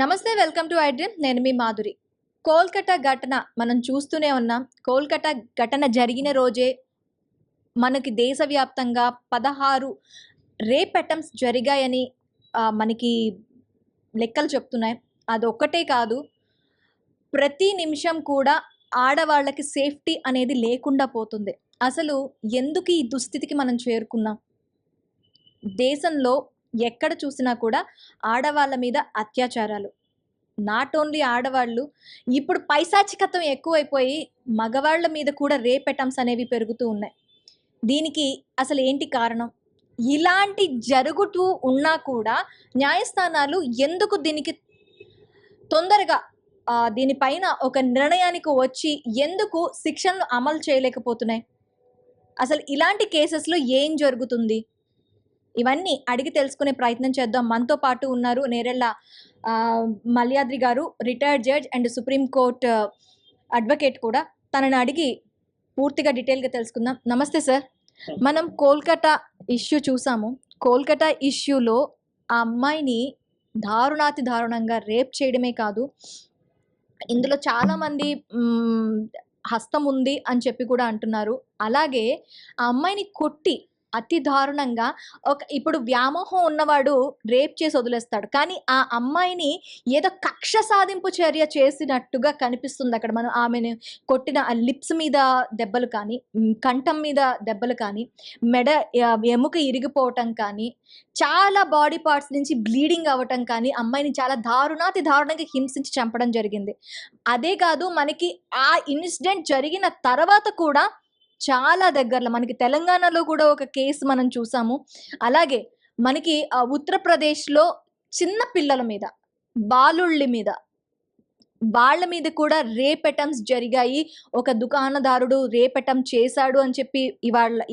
నమస్తే, welcome to iDream. నేను మీ మాధురి. కోల్కతా ఘటన మనం చూస్తూనే ఉన్నాం. కోల్కతా ఘటన జరిగిన రోజే మనకి దేశవ్యాప్తంగా 16 రేప్ అటెంప్ట్స్ జరిగాయని మనకి లెక్కలు చెప్తున్నాయి. అదొక్కటే కాదు, ప్రతి నిమిషం కూడా ఆడవాళ్ళకి సేఫ్టీ అనేది లేకుండా పోతుంది. అసలు ఎందుకు ఈ దుస్థితికి మనం చేరుకున్నాం? దేశంలో ఎక్కడ చూసినా కూడా ఆడవాళ్ళ మీద అత్యాచారాలు. నాట్ ఓన్లీ ఆడవాళ్ళు, ఇప్పుడు పైశాచికత్వం ఎక్కువైపోయి మగవాళ్ళ మీద కూడా రేప్ అటెంప్ట్స్ అనేవి పెరుగుతూ ఉన్నాయి. దీనికి అసలు ఏంటి కారణం? ఇలాంటి జరుగుతూ ఉన్నా కూడా న్యాయస్థానాలు ఎందుకు దీనికి తొందరగా దీనిపైన ఒక నిర్ణయానికి వచ్చి ఎందుకు శిక్షలను అమలు చేయలేకపోతున్నాయి? అసలు ఇలాంటి కేసెస్లో ఏం జరుగుతుంది? ఇవన్నీ అడిగి తెలుసుకునే ప్రయత్నం చేద్దాం. మనతో పాటు ఉన్నారు నేరెళ్ళ మల్యాద్రి గారు, retired judge and supreme court advocate కూడా. తనని అడిగి పూర్తిగా డీటెయిల్గా తెలుసుకుందాం. నమస్తే సార్. మనం కోల్కతా ఇష్యూ చూసాము. కోల్కతా ఇష్యూలో ఆ అమ్మాయిని దారుణాతి దారుణంగా రేప్ చేయడమే కాదు, ఇందులో చాలామంది హస్తం ఉంది అని చెప్పి కూడా అంటున్నారు. అలాగే ఆ అమ్మాయిని కొట్టి అతి దారుణంగా ఇప్పుడు వ్యామోహం ఉన్నవాడు రేప్ చేసి వదిలేస్తాడు, కానీ ఆ అమ్మాయిని ఏదో కక్ష సాధింపు చర్య చేసినట్టుగా కనిపిస్తుంది అక్కడ. మనం ఆమెను కొట్టిన ఆ లిప్స్ మీద దెబ్బలు కానీ, కంఠం మీద దెబ్బలు కానీ, మెడ ఎముక ఇరిగిపోవటం కానీ, చాలా బాడీ పార్ట్స్ నుంచి బ్లీడింగ్ అవ్వటం కానీ, అమ్మాయిని చాలా దారుణాతి దారుణంగా హింసించి చంపడం జరిగింది. అదే కాదు, మనకి ఆ ఇన్సిడెంట్ జరిగిన తర్వాత కూడా చాలా దగ్గరలో మనకి తెలంగాణలో కూడా ఒక కేసు మనం చూసాము. అలాగే మనకి ఉత్తరప్రదేశ్లో చిన్న పిల్లల మీద, బాలుళ్ళ మీద, వాళ్ళ మీద కూడా రేప్ అటెంప్ట్స్ జరిగాయి. ఒక దుకాణదారుడు రేప్ అటెంప్ట్ చేశాడు అని చెప్పి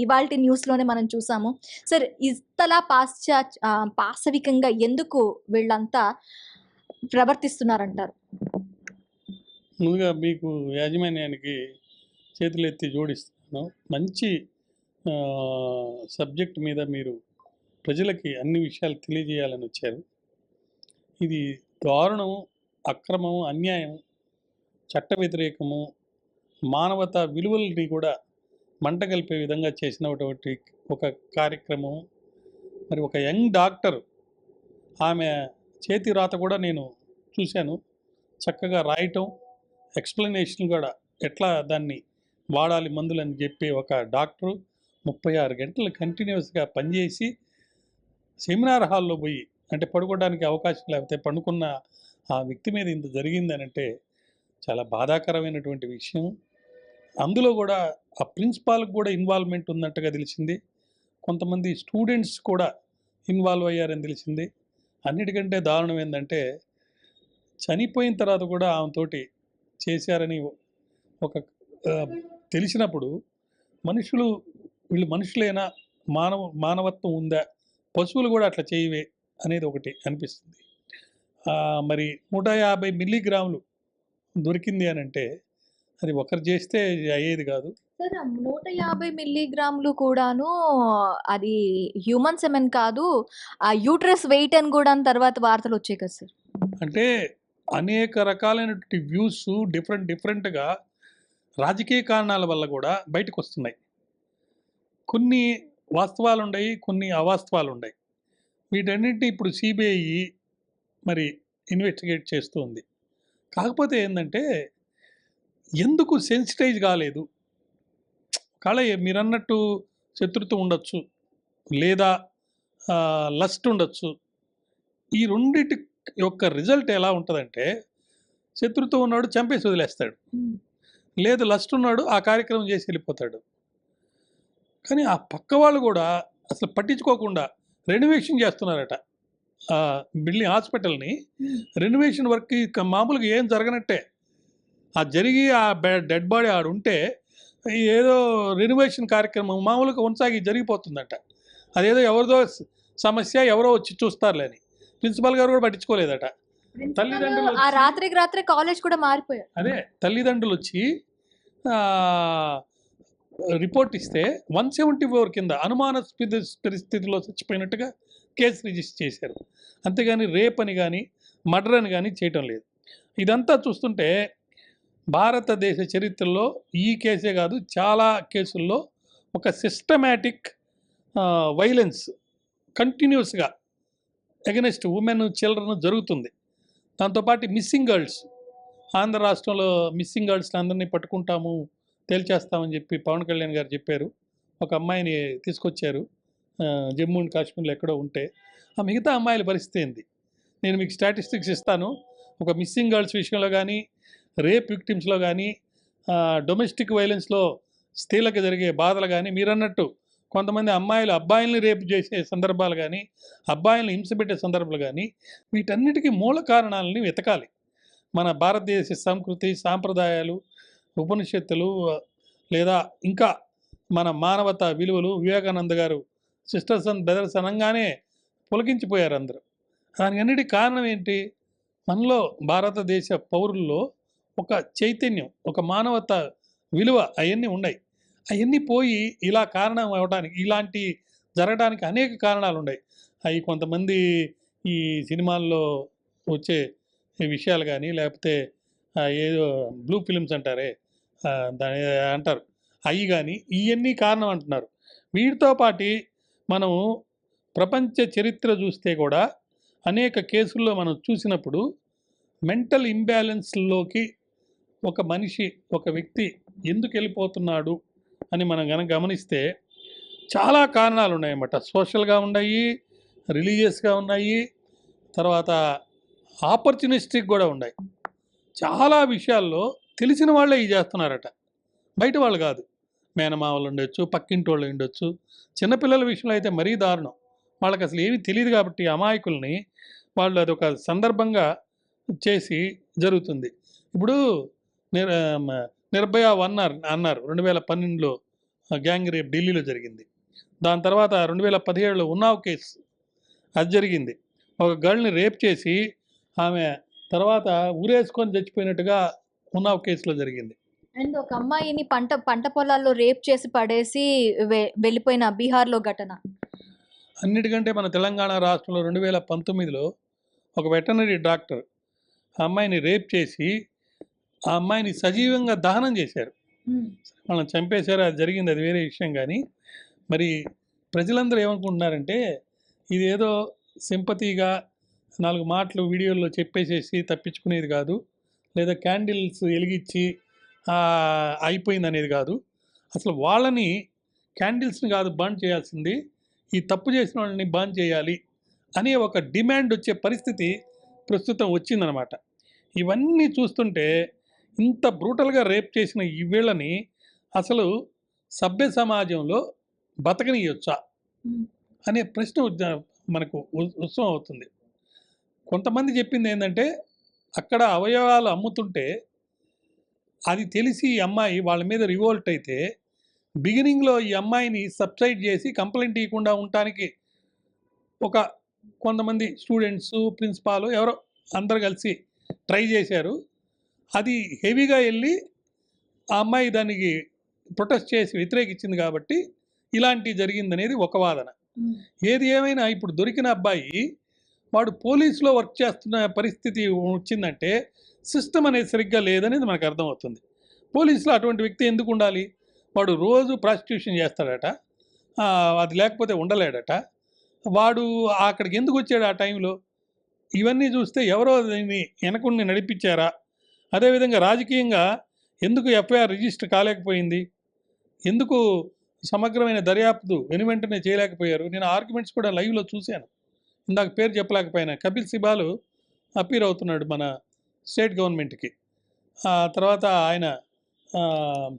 ఇవాల్టి న్యూస్లోనే మనం చూసాము. సరే, ఇంతలా పాశవికంగా ఎందుకు వీళ్ళంతా ప్రవర్తిస్తున్నారంటారు? ముందుగా మీకు యాజమాన్యానికి చేతులెత్తి జోడిస్తున్నాను. మంచి సబ్జెక్ట్ మీద మీరు ప్రజలకి అన్ని విషయాలు తెలియజేయాలని వచ్చారు. ఇది దారుణము, అక్రమము, అన్యాయం, చట్ట వ్యతిరేకము, మానవతా విలువల్ని కూడా మంటగలిపే విధంగా చేసినటువంటి ఒక కార్యక్రమం. మరి ఒక యంగ్ డాక్టర్, ఆమె చేతి రాత కూడా నేను చూశాను. చక్కగా రాయటం, ఎక్స్ప్లెనేషన్ కూడా ఎట్లా దాన్ని వాడాలి మందులని చెప్పి ఒక డాక్టరు 36 గంటలు కంటిన్యూస్గా పనిచేసి సెమినార్ హాల్లో పోయి, అంటే పడుకోవడానికి అవకాశం లేకపోతే పండుకున్న ఆ వ్యక్తి మీద ఇంత జరిగిందనంటే చాలా బాధాకరమైనటువంటి విషయం. అందులో కూడా ఆ ప్రిన్సిపాల్కి కూడా ఇన్వాల్వ్మెంట్ ఉన్నట్టుగా తెలిసింది. కొంతమంది స్టూడెంట్స్ కూడా ఇన్వాల్వ్ అయ్యారని తెలిసింది. అన్నిటికంటే దారుణం ఏంటంటే, చనిపోయిన తర్వాత కూడా ఆమెతోటి చేశారని ఒక తెలిసినప్పుడు వీళ్ళు మనుషులైనా, మానవత్వం ఉందా, పశువులు కూడా అట్లా చేయవే అనేది ఒకటి అనిపిస్తుంది. మరి 150 మిల్లీగ్రాములు దొరికింది అని అంటే అది ఒకరు చేస్తే అయ్యేది కాదు. సార్, 150 మిల్లీగ్రాములు కూడాను అది హ్యూమన్ సెమెన్ కాదు, ఆ యూట్రస్ వెయిట్ అని కూడా తర్వాత వార్తలు వచ్చాయి కదా సార్. అంటే అనేక రకాలైనటువంటి వ్యూస్ డిఫరెంట్గా రాజకీయ కారణాల వల్ల కూడా బయటకు వస్తున్నాయి. కొన్ని వాస్తవాలు ఉన్నాయి, కొన్ని అవాస్తవాలు ఉన్నాయి. వీటన్నింటినీ ఇప్పుడు సిబిఐ మరి ఇన్వెస్టిగేట్ చేస్తూ ఉంది. కాకపోతే ఏంటంటే, ఎందుకు సెన్సిటైజ్ కాలేదు? కాళ మీరన్నట్టు శత్రుత్వం ఉండొచ్చు, లేదా లస్ట్ ఉండొచ్చు. ఈ రెండింటి యొక్క రిజల్ట్ ఎలా ఉంటుందంటే, శత్రుత్వం ఉన్నాడు చంపేసి వదిలేస్తాడు, లేదు లస్ట్ ఉన్నాడు ఆ కార్యక్రమం చేసి వెళ్ళిపోతాడు. కానీ ఆ పక్క వాళ్ళు కూడా అసలు పట్టించుకోకుండా రెనోవేషన్ చేస్తున్నారట. బిల్డింగ్ హాస్పిటల్ని రెనోవేషన్ వర్క్ మామూలుగా ఏం జరగనట్టే జరిగి ఆ డెడ్ బాడీ ఆడుంటే ఏదో రెనోవేషన్ కార్యక్రమం మామూలుగా కొనసాగి జరిగిపోతుందట. అదేదో ఎవరిదో సమస్య, ఎవరో వచ్చి చూస్తారులే అని ప్రిన్సిపల్ గారు కూడా పట్టించుకోలేదట. తల్లిదండ్రులు రాత్రి కాలేజ్ కూడా మారిపోయారు. అదే తల్లిదండ్రులు వచ్చి రిపోర్ట్ ఇస్తే 174 కింద అనుమానాస్పద పరిస్థితిలో చచ్చిపోయినట్టుగా కేసు రిజిస్టర్ చేశారు. అంతేగాని రేప్ అని కానీ మర్డర్ అని కానీ చేయటం లేదు. ఇదంతా చూస్తుంటే భారతదేశ చరిత్రలో ఈ కేసే కాదు, చాలా కేసుల్లో ఒక సిస్టమాటిక్ వైలెన్స్ కంటిన్యూస్గా అగెనెస్ట్ ఉమెన్, చిల్డ్రన్ జరుగుతుంది. దాంతోపాటు మిస్సింగ్ గర్ల్స్, ఆంధ్ర రాష్ట్రంలో మిస్సింగ్ గర్ల్స్ని అందరినీ పట్టుకుంటాము, తేల్చేస్తామని చెప్పి పవన్ కళ్యాణ్ గారు చెప్పారు. ఒక అమ్మాయిని తీసుకొచ్చారు జమ్మూ అండ్ కాశ్మీర్లో ఎక్కడో ఉంటే. ఆ మిగతా అమ్మాయిల పరిస్థితి ఏంది? నేను మీకు స్టాటిస్టిక్స్ ఇస్తాను. ఒక మిస్సింగ్ గర్ల్స్ విషయంలో కానీ, రేప్ విక్టిమ్స్లో కానీ, డొమెస్టిక్ వైలెన్స్లో స్త్రీలకు జరిగే బాధలు కానీ, మీరన్నట్టు కొంతమంది అమ్మాయిలు అబ్బాయిల్ని రేపు చేసే సందర్భాలు కానీ, అబ్బాయిల్ని హింసపెట్టే సందర్భాలు కానీ, వీటన్నిటికీ మూల కారణాలని వెతకాలి. మన భారతదేశ సంస్కృతి, సాంప్రదాయాలు, ఉపనిషత్తులు, లేదా ఇంకా మన మానవతా విలువలు. వివేకానంద గారు సిస్టర్స్ అండ్ బ్రదర్స్ అనగానే పులకించిపోయారు అందరూ. దానికి అన్నిటికీ కారణం ఏంటి? మనలో భారతదేశ పౌరుల్లో ఒక చైతన్యం, ఒక మానవత విలువ అవన్నీ ఉన్నాయి. అవన్నీ పోయి ఇలా కారణం అవ్వడానికి, ఇలాంటి జరగడానికి అనేక కారణాలు ఉన్నాయి. అవి కొంతమంది ఈ సినిమాల్లో వచ్చే విషయాలు కానీ, లేకపోతే ఏదో బ్లూ ఫిలిమ్స్ అంటారే, దాని అంటారు, అవి కానీ ఇవన్నీ కారణం అంటున్నారు. వీటితో పాటు మనం ప్రపంచ చరిత్ర చూస్తే కూడా అనేక కేసుల్లో మనం చూసినప్పుడు మెంటల్ ఇంబ్యాలెన్స్లోకి ఒక మనిషి, ఒక వ్యక్తి ఎందుకు వెళ్ళిపోతున్నాడు అని మనం కనుక గమనిస్తే చాలా కారణాలు ఉన్నాయన్నమాట. సోషల్గా ఉన్నాయి, రిలీజియస్గా ఉన్నాయి, తర్వాత ఆపర్చునిస్టిక్ కూడా ఉన్నాయి. చాలా విషయాల్లో తెలిసిన వాళ్ళే ఇవి చేస్తున్నారట, బయట వాళ్ళు కాదు. మేనమావలు ఉండొచ్చు, పక్కింటి వాళ్ళు ఉండొచ్చు. చిన్నపిల్లల విషయంలో అయితే మరీ దారుణం. వాళ్ళకి అసలు ఏమీ తెలియదు కాబట్టి అమాయకుల్ని వాళ్ళు అదొక సందర్భంగా చేసి జరుగుతుంది. ఇప్పుడు నిర్భయ 1 అన్నారు 2012లో గ్యాంగ్ రేప్ ఢిల్లీలో జరిగింది. దాని తర్వాత 2017లో ఉన్నావ్ కేసు అది జరిగింది. ఒక గర్ల్ని రేప్ చేసి ఆమె తర్వాత ఊరేసుకొని చచ్చిపోయినట్టుగా ఉన్నావ్ కేసులో జరిగింది. అండ్ ఒక అమ్మాయిని పంట పొలాల్లో రేప్ చేసి పడేసి వెళ్ళిపోయిన బీహార్లో ఘటన. అన్నిటికంటే మన తెలంగాణ రాష్ట్రంలో 2019లో ఒక వెటర్నరీ డాక్టర్ ఆ అమ్మాయిని రేప్ చేసి ఆ అమ్మాయిని సజీవంగా దహనం చేశారు. మనం చంపేశారు, అది జరిగింది, అది వేరే విషయం. కానీ మరి ప్రజలందరూ ఏమనుకుంటున్నారంటే ఇదేదో సింపతిగా 4 మాటలు వీడియోల్లో చెప్పేసేసి తప్పించుకునేది కాదు, లేదా క్యాండిల్స్ వెలిగించి అయిపోయింది అనేది కాదు. అసలు వాళ్ళని క్యాండిల్స్ని కాదు బర్న్ చేయాల్సింది, ఈ తప్పు చేసిన వాళ్ళని బర్న్ చేయాలి అనే ఒక డిమాండ్ వచ్చే పరిస్థితి ప్రస్తుతం వచ్చిందనమాట. ఇవన్నీ చూస్తుంటే ఇంత బ్రూటల్గా రేప్ చేసిన ఈ వీళ్ళని అసలు సభ్య సమాజంలో బతకనియొచ్చా అనే ప్రశ్న మనకు ఉత్సవం అవుతుంది. కొంతమంది చెప్పింది ఏంటంటే అక్కడ అవయవాలు అమ్ముతుంటే అది తెలిసి ఈ అమ్మాయి వాళ్ళ మీద రివోల్ట్ అయితే బిగినింగ్లో ఈ అమ్మాయిని సబ్సైడ్ చేసి కంప్లైంట్ ఇవ్వకుండా ఉండటానికి కొంతమంది స్టూడెంట్స్, ప్రిన్సిపాల్ ఎవరో అందరు కలిసి ట్రై చేశారు. అది హెవీగా వెళ్ళి ఆ అమ్మాయి దానికి ప్రొటెస్ట్ చేసి వ్యతిరేకించింది కాబట్టి ఇలాంటివి జరిగిందనేది ఒక వాదన. ఏది ఏమైనా ఇప్పుడు దొరికిన అబ్బాయి వాడు పోలీసులో వర్క్ చేస్తున్న పరిస్థితి వచ్చిందంటే సిస్టమ్ అనేది సరిగ్గా లేదనేది మనకు అర్థమవుతుంది. పోలీసులో అటువంటి వ్యక్తి ఎందుకు ఉండాలి? వాడు రోజు ప్రాస్టిట్యూషన్ చేస్తాడట, అది లేకపోతే ఉండలేడట. వాడు అక్కడికి ఎందుకు వచ్చాడు ఆ టైంలో? ఇవన్నీ చూస్తే ఎవరో దీన్ని వెనకుని నడిపించారా? అదేవిధంగా రాజకీయంగా ఎందుకు ఎఫ్ఐఆర్ రిజిస్టర్ కాలేకపోయింది? ఎందుకు సమగ్రమైన దర్యాప్తు వెనువెంటనే చేయలేకపోయారు? నేను ఆర్గ్యుమెంట్స్ కూడా లైవ్లో చూశాను. ఇందాక పేరు చెప్పలేకపోయినా కపిల్ సిబాల్ అపీర్ అవుతున్నాడు మన స్టేట్ గవర్నమెంట్కి. తర్వాత ఆయన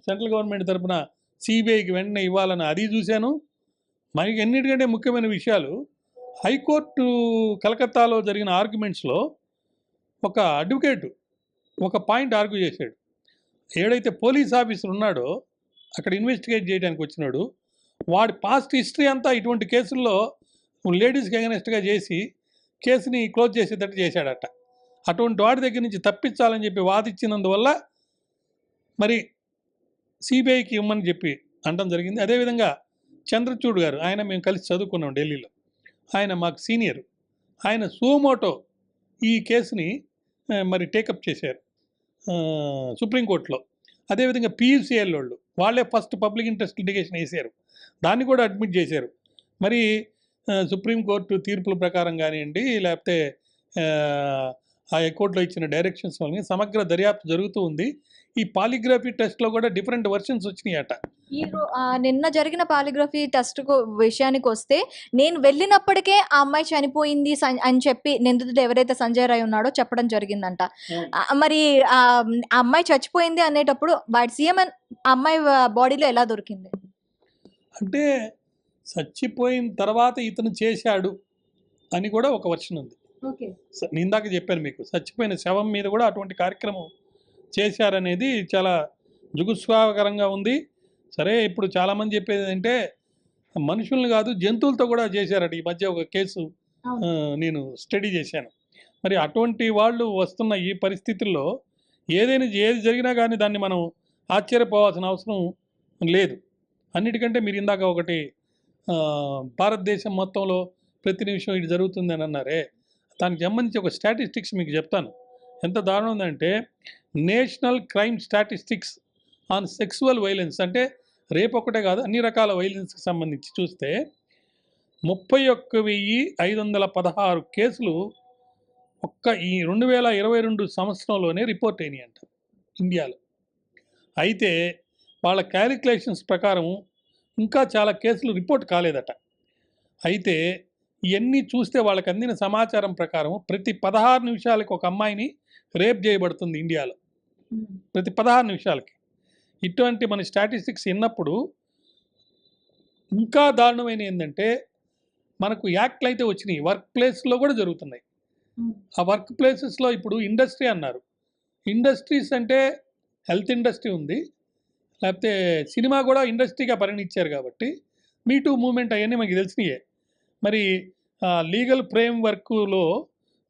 సెంట్రల్ గవర్నమెంట్ తరఫున సిబిఐకి వెంటనే ఇవ్వాలని అది చూశాను. మనకి ఎన్నిటికంటే ముఖ్యమైన విషయాలు, హైకోర్టు కలకత్తాలో జరిగిన ఆర్గ్యుమెంట్స్లో ఒక అడ్వకేటు ఒక పాయింట్ ఆర్గ్యూ చేశాడు. ఏడైతే పోలీస్ ఆఫీసర్ ఉన్నాడో అక్కడ ఇన్వెస్టిగేట్ చేయడానికి వచ్చినాడు, వాడి పాస్ట్ హిస్టరీ అంతా ఇటువంటి కేసుల్లో లేడీస్కి అగెనెస్ట్గా చేసి కేసుని క్లోజ్ చేసేటట్టు చేశాడట. అటువంటి వాడి దగ్గర నుంచి తప్పించాలని చెప్పి వాదించినందువల్ల మరి సిబిఐకి ఇవ్వమని చెప్పి అనడం జరిగింది. అదేవిధంగా చంద్రచూడ్ గారు, ఆయన మేము కలిసి చదువుకున్నాం ఢిల్లీలో, ఆయన మాకు సీనియర్, ఆయన సుమోటో ఈ కేసుని మరి టేకప్ చేశారు సుప్రీంకోర్టులో. అదేవిధంగా పియూసీఎల్ వాళ్ళే ఫస్ట్ పబ్లిక్ ఇంట్రెస్ట్ లిటిగేషన్ వేశారు, దాన్ని కూడా అడ్మిట్ చేశారు. మరి సుప్రీంకోర్టు తీర్పుల ప్రకారం కానివ్వండి, లేకపోతే ఆ హైకోర్టులో ఇచ్చిన డైరెక్షన్స్ వల్ల సమగ్ర దర్యాప్తు జరుగుతూ ఉంది. ఈ పాలిగ్రఫీ టెస్ట్లో కూడా డిఫరెంట్ వర్షన్స్ వచ్చినాయట. నిన్న జరిగిన పాలిగ్రఫీ టెస్ట్ విషయానికి వస్తే, నేను వెళ్ళినప్పటికే ఆ అమ్మాయి చనిపోయింది అని చెప్పి నిందితుడు ఎవరైతే సంజయ్ రాయ్ ఉన్నాడో చెప్పడం జరిగిందంట. మరి ఆ అమ్మాయి చచ్చిపోయింది అనేటప్పుడు వాడి సీఎం అమ్మాయి బాడీలో ఎలా దొరికింది? అంటే చచ్చిపోయిన తర్వాత ఇతను చేశాడు అని కూడా ఒక వర్షన్ ఉంది. నేను ఇందాక చెప్పాను మీకు, చచ్చిపోయిన శవం మీద కూడా అటువంటి కార్యక్రమం చేశారనేది చాలా జుగుప్సాకరంగా ఉంది. సరే, ఇప్పుడు చాలామంది చెప్పేది ఏంటంటే మనుషుల్ని కాదు జంతువులతో కూడా చేశారట. ఈ మధ్య ఒక కేసు నేను స్టడీ చేశాను. మరి అటువంటి వాళ్ళు వస్తున్న ఈ పరిస్థితుల్లో ఏది జరిగినా కానీ దాన్ని మనం ఆశ్చర్యపోవాల్సిన అవసరం లేదు. అన్నిటికంటే మీరు ఇందాక ఒకటి భారతదేశం మొత్తంలో ప్రతి నిమిషం ఇది జరుగుతుందని అన్నారే, దానికి సంబంధించి ఒక స్టాటిస్టిక్స్ మీకు చెప్తాను. ఎంత దారుణం ఉందంటే, national crime statistics on sexual violence, అంటే రేపు ఒకటే కాదు అన్ని రకాల వైలెన్స్కి సంబంధించి చూస్తే 31,516 కేసులు ఒక్క ఈ 2022 సంవత్సరంలోనే రిపోర్ట్ అయినాయి అంట ఇండియాలో. అయితే వాళ్ళ క్యాలిక్యులేషన్స్ ప్రకారం ఇంకా చాలా కేసులు రిపోర్ట్ కాలేదట. అయితే ఇవన్నీ చూస్తే వాళ్ళకి అందిన సమాచారం ప్రకారం ప్రతి 16 నిమిషాలకి ఒక అమ్మాయిని రేప్ చేయబడుతుంది ఇండియాలో, ప్రతి 16 నిమిషాలకి. ఇటువంటి మన స్టాటిస్టిక్స్ విన్నప్పుడు ఇంకా దారుణమైన ఏంటంటే, మనకు యాక్ట్లు అయితే వచ్చినాయి, వర్క్ ప్లేస్లో కూడా జరుగుతున్నాయి. ఆ వర్క్ ప్లేసెస్లో ఇప్పుడు ఇండస్ట్రీ అన్నారు. ఇండస్ట్రీస్ అంటే హెల్త్ ఇండస్ట్రీ ఉంది, లేకపోతే సినిమా కూడా ఇండస్ట్రీగా పరిగణించారు కాబట్టి మీటూ మూమెంట్ అవన్నీ మనకి తెలిసినాయే. మరి లీగల్ ఫ్రేమ్ వర్క్లో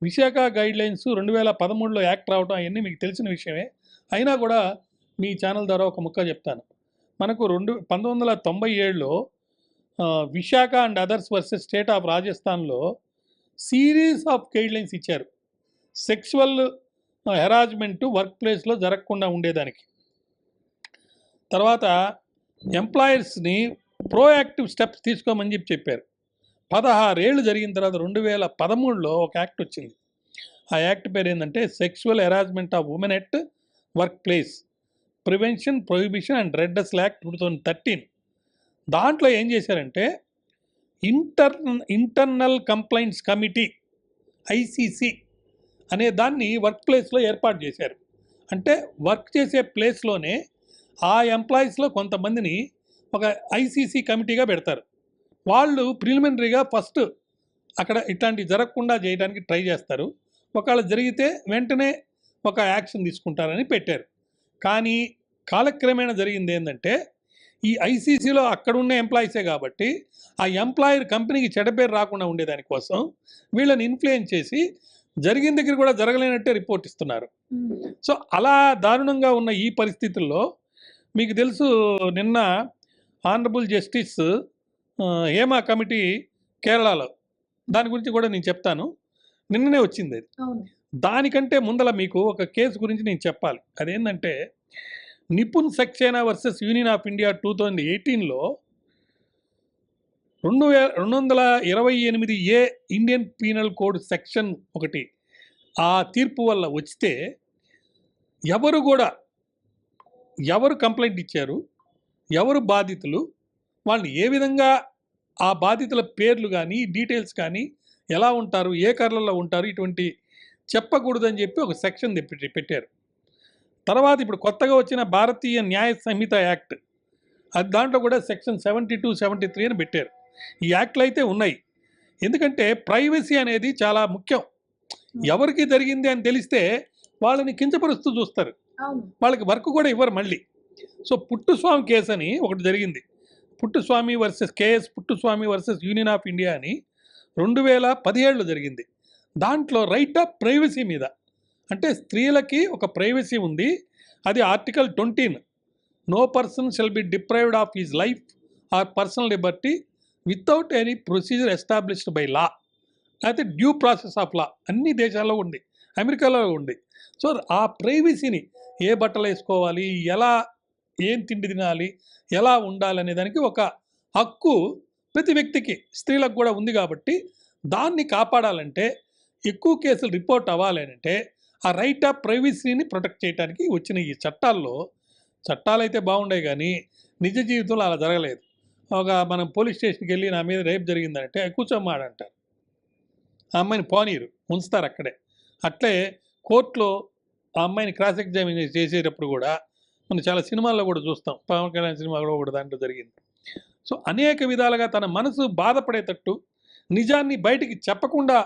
విశాఖ గైడ్లైన్స్ 2013లో యాక్ట్ రావడం అవన్నీ మీకు తెలిసిన విషయమే. అయినా కూడా మీ ఛానల్ ద్వారా ఒక ముక్క చెప్తాను. మనకు 1997లో Vishaka and others versus state of రాజస్థాన్లో సిరీస్ ఆఫ్ గైడ్లైన్స్ ఇచ్చారు, సెక్సువల్ హెరాస్మెంట్ వర్క్ ప్లేస్లో జరగకుండా ఉండేదానికి. తర్వాత ఎంప్లాయర్స్ని ప్రోయాక్టివ్ స్టెప్స్ తీసుకోమని చెప్పారు. 16 ఏళ్ళు జరిగిన తర్వాత 2013లో ఒక యాక్ట్ వచ్చింది. ఆ యాక్ట్ పేరు ఏంటంటే sexual harassment of women at work place prevention prohibition and redressal act 2013. దాంట్లో ఏం చేశారంటే ఇంటర్నల్ కంప్లైంట్స్ కమిటీ ఐసీసీ అనే దాన్ని వర్క్ ప్లేస్లో ఏర్పాటు చేశారు. అంటే వర్క్ చేసే ప్లేస్లోనే ఆ ఎంప్లాయీస్లో కొంతమందిని ఒక ఐసీసీ కమిటీగా పెడతారు. వాళ్ళు ప్రిలిమినరీగా ఫస్ట్ అక్కడ ఇట్లాంటివి జరగకుండా చేయడానికి ట్రై చేస్తారు, ఒకవేళ జరిగితే వెంటనే ఒక యాక్షన్ తీసుకుంటారని పెట్టారు. కానీ కాలక్రమేణా జరిగింది ఏంటంటే, ఈ ఐసీసీలో అక్కడ ఉన్న ఎంప్లాయీసే కాబట్టి ఆ ఎంప్లాయర్ కంపెనీకి చెడ్డపేరు రాకుండా ఉండేదానికోసం వీళ్ళని ఇన్ఫ్లుయెన్స్ చేసి జరిగిన దగ్గర కూడా జరగలేనట్టే రిపోర్ట్ ఇస్తున్నారు. సో అలా దారుణంగా ఉన్న ఈ పరిస్థితుల్లో మీకు తెలుసు, నిన్న ఆనరబుల్ జస్టిస్ హేమా కమిటీ కేరళలో, దాని గురించి కూడా నేను చెప్తాను, నిన్ననే వచ్చింది అది. దానికంటే ముందల మీకు ఒక కేసు గురించి నేను చెప్పాలి. అదేంటంటే Nipun Saxena versus union of India 2018లో 228A Indian penal code section 1 ఆ తీర్పు వల్ల వచ్చితే ఎవరు కంప్లైంట్ ఇచ్చారు, ఎవరు బాధితులు, వాళ్ళని ఏ విధంగా ఆ బాధితుల పేర్లు కానీ డీటెయిల్స్ కానీ ఎలా ఉంటారు, ఏ కర్లలో ఉంటారు, ఇటువంటి చెప్పకూడదని చెప్పి ఒక సెక్షన్ పెట్టారు. తర్వాత ఇప్పుడు కొత్తగా వచ్చిన భారతీయ న్యాయ సంహిత యాక్ట్, అది దాంట్లో కూడా సెక్షన్ 72, 73 అని పెట్టారు. ఈ యాక్ట్లు అయితే ఉన్నాయి. ఎందుకంటే ప్రైవసీ అనేది చాలా ముఖ్యం. ఎవరికి జరిగింది అని తెలిస్తే వాళ్ళని కించపరుస్తూ చూస్తారు, వాళ్ళకి వర్క్ కూడా ఇవ్వరు మళ్ళీ. సో పుట్టుస్వామి కేసు అని ఒకటి జరిగింది, Puttaswamy versus KS Puttaswamy versus union of India అని 2017లో జరిగింది. దాంట్లో రైట్ ఆఫ్ ప్రైవసీ మీద, అంటే స్త్రీలకి ఒక ప్రైవసీ ఉంది, అది article 20, no person shall be deprived of his life or personal liberty without any procedure established by law, అయితే డ్యూ ప్రాసెస్ ఆఫ్ లా అన్ని దేశాల్లో ఉంది, అమెరికాలో ఉంది. సో ఆ ప్రైవసీని ఏ బట్టలు వేసుకోవాలి, ఎలా ఏం తిండి తినాలి, ఎలా ఉండాలనే దానికి ఒక హక్కు ప్రతి వ్యక్తికి, స్త్రీలకు కూడా ఉంది. కాబట్టి దాన్ని కాపాడాలంటే, ఎక్కువ కేసులు రిపోర్ట్ అవ్వాలి అంటే ఆ రైట్ ఆఫ్ ప్రైవసీని ప్రొటెక్ట్ చేయడానికి వచ్చిన ఈ చట్టాల్లో, చట్టాలైతే బాగుండేవి కానీ నిజ జీవితంలో అలా జరగలేదు. మనం పోలీస్ స్టేషన్కి వెళ్ళి నా మీద రేప్ జరిగిందంటే కూర్చోమ్మాడంటారు, ఆ అమ్మాయిని పోనీరు, ఉంచుతారు అక్కడే. అట్లే కోర్టులో ఆ అమ్మాయిని క్రాస్ ఎగ్జామిన్ చేసేటప్పుడు కూడా మనం చాలా సినిమాల్లో కూడా చూస్తాం, పవన్ కళ్యాణ్ సినిమాలో కూడా దాంట్లో జరిగింది. సో అనేక విధాలుగా తన మనసు బాధపడేటట్టు, నిజాన్ని బయటికి చెప్పకుండా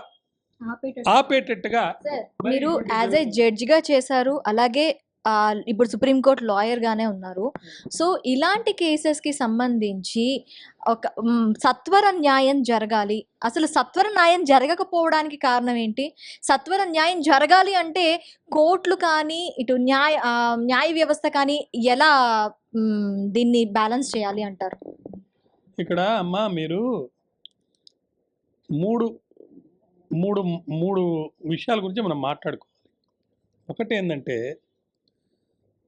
ఆపేటట్టుగా. మీరు యాజ్ ఏ జడ్జిగా చేశారు, అలాగే ఇప్పుడు సుప్రీంకోర్టు లాయర్గానే ఉన్నారు. సో ఇలాంటి కేసెస్కి సంబంధించి ఒక సత్వర న్యాయం జరగాలి. అసలు సత్వర న్యాయం జరగకపోవడానికి కారణం ఏంటి? సత్వర న్యాయం జరగాలి అంటే కోర్టులు కానీ, ఇటు న్యాయ వ్యవస్థ కానీ ఎలా దీన్ని బ్యాలెన్స్ చేయాలి అంటారు? ఇక్కడ అమ్మా మీరు మూడు మూడు మూడు విషయాల గురించి మనం మాట్లాడుకోవాలి. ఒకటి ఏంటంటే,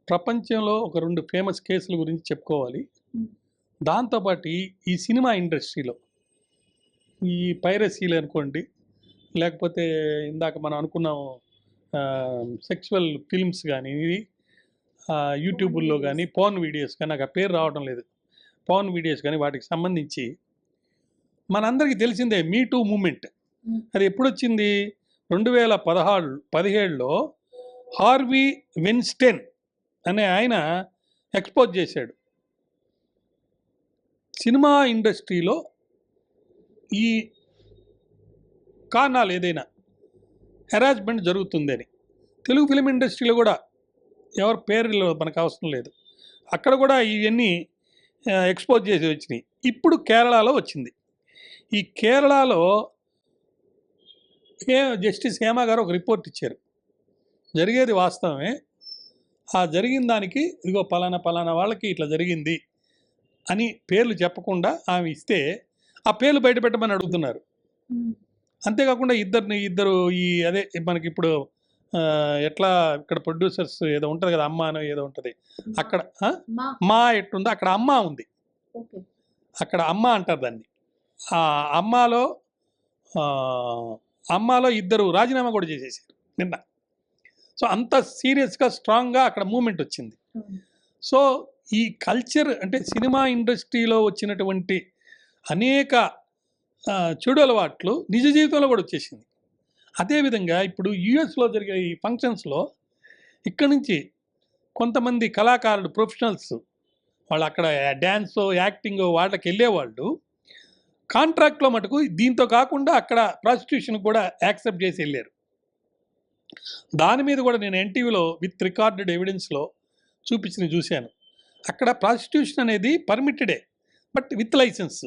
ప్రపంచంలో ఒక 2 ఫేమస్ కేసుల గురించి చెప్పుకోవాలి. దాంతోపాటు ఈ సినిమా ఇండస్ట్రీలో ఈ పైరసీలు అనుకోండి, లేకపోతే ఇందాక మనం అనుకున్నాం సెక్చువల్ ఫిల్మ్స్ కానీ, యూట్యూబుల్లో కానీ పోర్న్ వీడియోస్ కానీ, నాకు ఆ పేరు రావడం లేదు, పోర్న్ వీడియోస్ కానీ, వాటికి సంబంధించి మనందరికీ తెలిసిందే మీ టూ మూమెంట్. అది ఎప్పుడు వచ్చింది? 2017లో హార్వీ వెన్స్టైన్ అనే ఆయన ఎక్స్పోజ్ చేశాడు, సినిమా ఇండస్ట్రీలో ఈ కారణాలు ఏదైనా హెరాస్మెంట్ జరుగుతుందని. తెలుగు ఫిలిం ఇండస్ట్రీలో కూడా ఎవరి పేర్లు మనకు అవసరం లేదు, అక్కడ కూడా ఇవన్నీ ఎక్స్పోజ్ చేసి వచ్చినాయి. ఇప్పుడు కేరళలో వచ్చింది. ఈ కేరళలో జస్టిస్ హేమ గారు ఒక రిపోర్ట్ ఇచ్చారు, జరిగేది వాస్తవమే, ఆ జరిగిన దానికి ఇదిగో పలానా వాళ్ళకి ఇట్లా జరిగింది అని పేర్లు చెప్పకుండా ఆమె ఇస్తే ఆ పేర్లు బయటపెట్టమని అడుగుతున్నారు. అంతేకాకుండా ఇద్దరు ఈ అదే మనకి ఇప్పుడు ఎట్లా ఇక్కడ ప్రొడ్యూసర్స్ ఏదో ఉంటుంది కదా, అమ్మ అని ఏదో ఉంటుంది అక్కడ, మా ఎట్టుందో అక్కడ అమ్మ ఉంది, అక్కడ అమ్మ అంటారు దాన్ని. ఆ అమ్మాలో ఇద్దరు రాజీనామా కూడా చేసేసారు నిన్న. సో అంత సీరియస్గా స్ట్రాంగ్గా అక్కడ మూమెంట్ వచ్చింది. సో ఈ కల్చర్ అంటే సినిమా ఇండస్ట్రీలో వచ్చినటువంటి అనేక చెడు అలవాట్లు నిజ జీవితంలో కూడా వచ్చేసింది. అదేవిధంగా ఇప్పుడు యుఎస్లో జరిగే ఈ ఫంక్షన్స్లో ఇక్కడి నుంచి కొంతమంది కళాకారులు, ప్రొఫెషనల్స్, వాళ్ళు అక్కడ డ్యాన్స్, యాక్టింగ్ వాళ్ళకి వెళ్ళేవాళ్ళు కాంట్రాక్ట్లో మటుకు దీంతో కాకుండా అక్కడ ప్రాస్టిట్యూషన్ కూడా యాక్సెప్ట్ చేసి వెళ్ళారు. దాని మీద కూడా నేను ఎన్టీవీలో విత్ రికార్డెడ్ ఎవిడెన్స్లో చూశాను. అక్కడ ప్రాస్టిట్యూషన్ అనేది పర్మిటెడే, బట్ విత్ లైసెన్స్.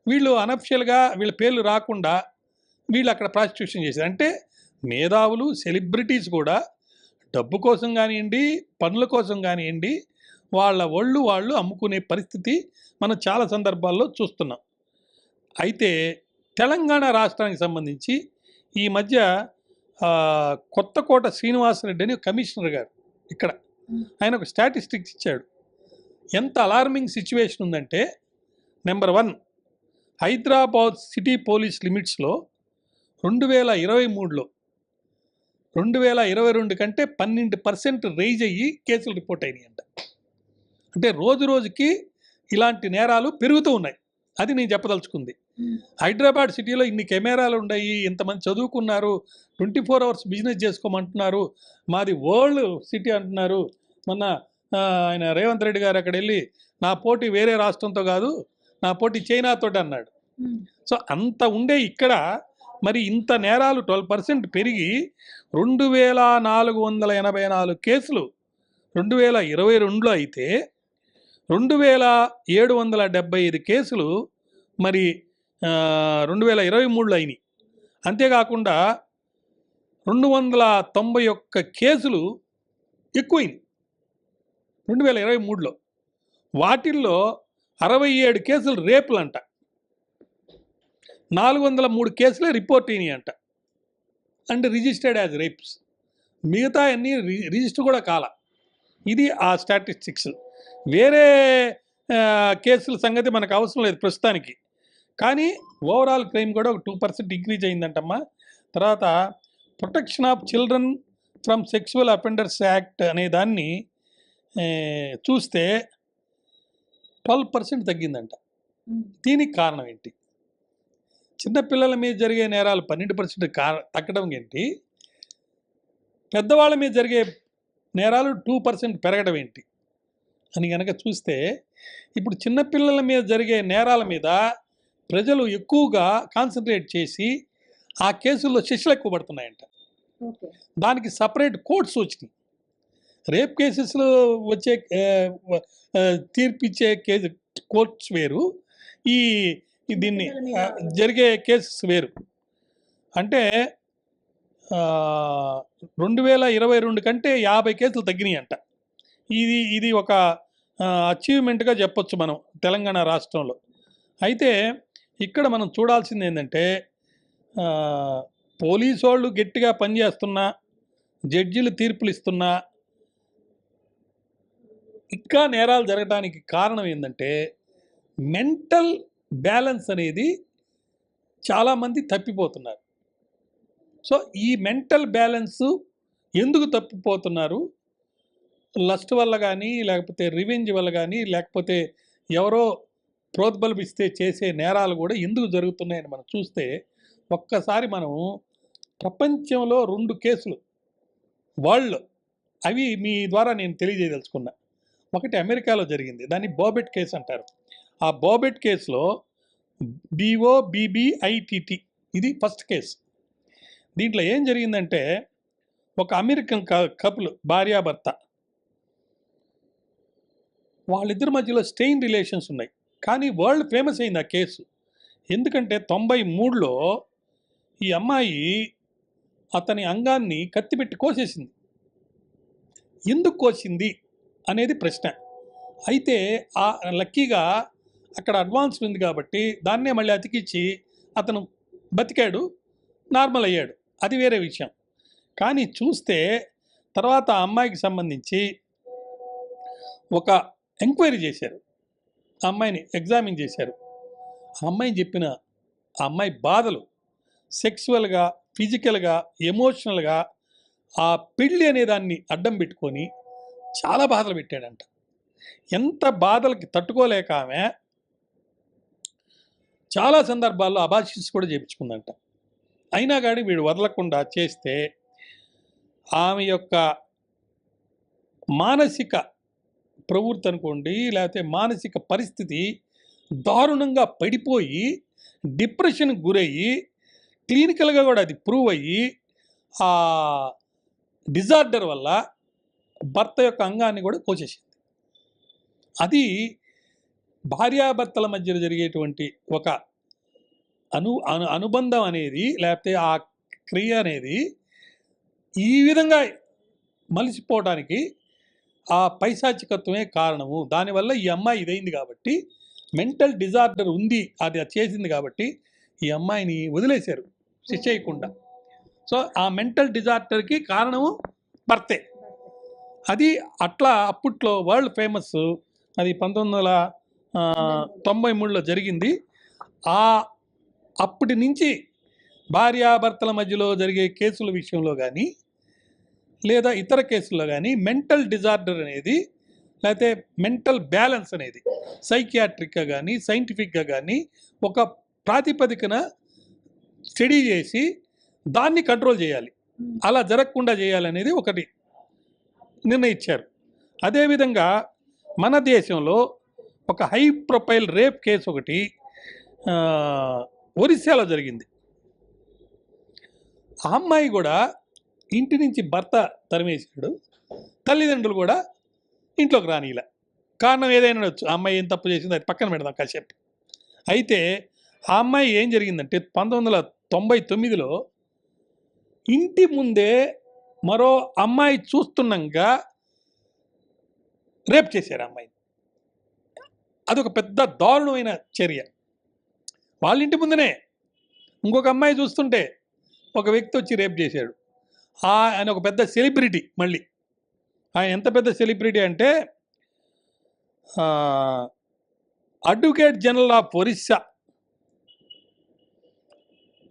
వీళ్ళు అనఫిషియల్గా వీళ్ళ పేర్లు రాకుండా వీళ్ళు అక్కడ ప్రాస్టిట్యూషన్ చేశారు. అంటే మేధావులు, సెలబ్రిటీస్ కూడా డబ్బు కోసం కానివ్వండి, పనుల కోసం కానివ్వండి, వాళ్ళు అమ్ముకునే పరిస్థితి మనం చాలా సందర్భాల్లో చూస్తున్నాం. అయితే తెలంగాణ రాష్ట్రానికి సంబంధించి ఈ మధ్య కొత్తకోట శ్రీనివాసరెడ్డి అని కమిషనర్ గారు ఇక్కడ, ఆయన ఒక స్టాటిస్టిక్స్ ఇచ్చాడు. ఎంత అలార్మింగ్ సిచ్యువేషన్ ఉందంటే, నెంబర్ 1 హైదరాబాద్ సిటీ పోలీస్ లిమిట్స్లో 2023లో 2022 కంటే 12% రైజ్ అయ్యి కేసులు రిపోర్ట్ అయినాయంట. అంటే రోజు రోజుకి ఇలాంటి నేరాలు పెరుగుతూ ఉన్నాయి. అది నేను చెప్పదలుచుకుంది. హైదరాబాద్ సిటీలో ఇన్ని కెమెరాలు ఉన్నాయి, ఇంతమంది చదువుకున్నారు, 24 hours బిజినెస్ చేసుకోమంటున్నారు, మాది వరల్డ్ సిటీ అంటున్నారు. మొన్న ఆయన రేవంత్ రెడ్డి గారు అక్కడ వెళ్ళి నా పోటీ వేరే రాష్ట్రంతో కాదు, నా పోటీ చైనాతో అన్నాడు. సో అంత ఉండే ఇక్కడ మరి ఇంత నేరాలు 12% పెరిగి 2484 కేసులు 2022లో అయితే 2775 కేసులు మరి 2023లో అయినాయి. అంతేకాకుండా 291 కేసులు ఎక్కువైనాయి 2023లో. వాటిల్లో 67 కేసులు రేపులంట. 403 కేసులే రిపోర్ట్ అయినాయి అంట, అండ్ రిజిస్టర్డ్ యాజ్ రేప్స్. మిగతా అన్నీ రిజిస్టర్ కూడా కాల. ఇది ఆ స్టాటిస్టిక్స్. వేరే కేసుల సంగతి మనకు అవసరం లేదు ప్రస్తుతానికి. కానీ ఓవరాల్ క్రైమ్ కూడా ఒక 2% ఇంక్రీజ్ అయిందంటమ్మా. తర్వాత protection of children from sexual offenders act అనే దాన్ని చూస్తే 12% తగ్గిందంట. దీనికి కారణం ఏంటి? చిన్నపిల్లల మీద జరిగే నేరాలు 12% తగ్గడం ఏంటి? పెద్దవాళ్ళ మీద జరిగే నేరాలు 2% పెరగడం ఏంటి అని కనుక చూస్తే, ఇప్పుడు చిన్నపిల్లల మీద జరిగే నేరాల మీద ప్రజలు ఎక్కువగా కాన్సన్ట్రేట్ చేసి ఆ కేసుల్లో శిక్షలు ఎక్కువ పడుతున్నాయంట. దానికి సపరేట్ కోర్ట్స్ వచ్చినాయి. రేప్ కేసెస్లో వచ్చే తీర్పిచ్చే కేసు కోర్ట్స్ వేరు, ఈ దీన్ని జరిగే కేసెస్ వేరు. అంటే 2022 కంటే 50 కేసులు తగ్గినాయంట. ఇది ఒక అచీవ్మెంట్గా చెప్పొచ్చు మనం తెలంగాణ రాష్ట్రంలో. అయితే ఇక్కడ మనం చూడాల్సింది ఏంటంటే, పోలీసు వాళ్ళు గట్టిగా పనిచేస్తున్నా, జడ్జిలు తీర్పులు ఇస్తున్నా ఇంకా నేరాలు జరగడానికి కారణం ఏంటంటే, మెంటల్ బ్యాలెన్స్ అనేది చాలామంది తప్పిపోతున్నారు. సో ఈ మెంటల్ బ్యాలెన్స్ ఎందుకు తప్పిపోతున్నారు? లస్ట్ వల్ల కానీ, లేకపోతే రివెంజ్ వల్ల కానీ, లేకపోతే ఎవరో ప్రోద్బలమిస్తే చేసే నేరాలు కూడా ఎందుకు జరుగుతున్నాయని మనం చూస్తే, ఒక్కసారి మనం ప్రపంచంలో 2 కేసులు వరల్డ్, అవి మీ ద్వారా నేను తెలియజేయదలుచుకున్నా. ఒకటి అమెరికాలో జరిగింది, దాన్ని బోబెట్ కేసు అంటారు. ఆ బోబెట్ కేసులో BOBBITT, ఇది ఫస్ట్ కేసు. దీంట్లో ఏం జరిగిందంటే, ఒక అమెరికన్ కపుల్, భార్యాభర్త, వాళ్ళిద్దరి మధ్యలో స్టెయిన్ రిలేషన్స్ ఉన్నాయి. కానీ వరల్డ్ ఫేమస్ అయింది ఆ కేసు. ఎందుకంటే 93లో ఈ అమ్మాయి అతని అంగాన్ని కత్తిపెట్టి కోసేసింది. ఎందుకు కోసింది అనేది ప్రశ్న. అయితే ఆ లక్కీగా అక్కడ అడ్వాన్స్ ఉంది కాబట్టి దాన్నే మళ్ళీ అతికిచ్చి అతను బతికాడు, నార్మల్ అయ్యాడు, అది వేరే విషయం. కానీ చూస్తే తర్వాత ఆ అమ్మాయికి సంబంధించి ఒక ఎంక్వైరీ చేశారు, ఆ అమ్మాయిని ఎగ్జామిన్ చేశారు. ఆ అమ్మాయిని చెప్పిన ఆ అమ్మాయి బాధలు, సెక్సువల్గా, ఫిజికల్గా, ఎమోషనల్గా ఆ పెళ్ళి అనే దాన్ని అడ్డం పెట్టుకొని చాలా బాధలు పెట్టాడంట. ఎంత బాధలకి తట్టుకోలేక ఆమె చాలా సందర్భాల్లో అబాసిస్ కూడా చేయించుకుందంట. అయినా కానీ వీడు వదలకుండా చేస్తే ఆమె యొక్క మానసిక ప్రవృత్తి అనుకోండి, లేకపోతే మానసిక పరిస్థితి దారుణంగా పడిపోయి డిప్రెషన్కి గురయ్యి, క్లినికల్గా కూడా అది ప్రూవ్ అయ్యి, ఆ డిజార్డర్ వల్ల భర్త యొక్క అంగాన్ని కూడా కోసేసింది. అది భార్యాభర్తల మధ్య జరిగేటువంటి ఒక అనుబంధం అనేది, లేకపోతే ఆ క్రియ అనేది ఈ విధంగా మలిసిపోవడానికి ఆ పైశాచికత్వమే కారణము. దానివల్ల ఈ అమ్మాయి ఇదైంది కాబట్టి, మెంటల్ డిజార్డర్ ఉంది, అది చేసింది కాబట్టి ఈ అమ్మాయిని వదిలేశారు శిక్ష చేయకుండా. సో ఆ మెంటల్ డిజార్డర్కి కారణము భర్తే. అది అట్లా అప్పట్లో వరల్డ్ ఫేమస్. అది 1993లో జరిగింది. అప్పటి నుంచి భార్యాభర్తల మధ్యలో జరిగే కేసుల విషయంలో కానీ, లేదా ఇతర కేసుల్లో కానీ మెంటల్ డిజార్డర్ అనేది, లేకపోతే మెంటల్ బ్యాలెన్స్ అనేది సైకియాట్రిక్గా కానీ, సైంటిఫిక్గా కానీ ఒక ప్రాతిపదికన స్టడీ చేసి దాన్ని కంట్రోల్ చేయాలి. అలా జరగకుండా చేయాలనేది ఒకటి నిర్ణయించారు. అదేవిధంగా మన దేశంలో ఒక హై ప్రొఫైల్ రేప్ కేసు ఒకటి ఒరిస్సాలో జరిగింది. ఆ అమ్మాయి కూడా ఇంటి నుంచి భర్త తరిమేశాడు, తల్లిదండ్రులు కూడా ఇంట్లోకి రానిలా. కారణం ఏదైనా వచ్చు, ఆ అమ్మాయి ఏం తప్పు చేసిందో అది పక్కన పెడదాం కాసేపు. అయితే ఆ అమ్మాయి ఏం జరిగిందంటే 1999లో ఇంటి ముందే మరో అమ్మాయి చూస్తున్నాగా రేప్ చేశారు ఆ అమ్మాయిని. అదొక పెద్ద దారుణమైన చర్య. వాళ్ళ ఇంటి ముందునే ఇంకొక అమ్మాయి చూస్తుంటే ఒక వ్యక్తి వచ్చి రేప్ చేశాడు. ఆయన ఒక పెద్ద సెలబ్రిటీ. మళ్ళీ ఆయన ఎంత పెద్ద సెలబ్రిటీ అంటే అడ్వకేట్ జనరల్ ఆఫ్ ఒరిస్సా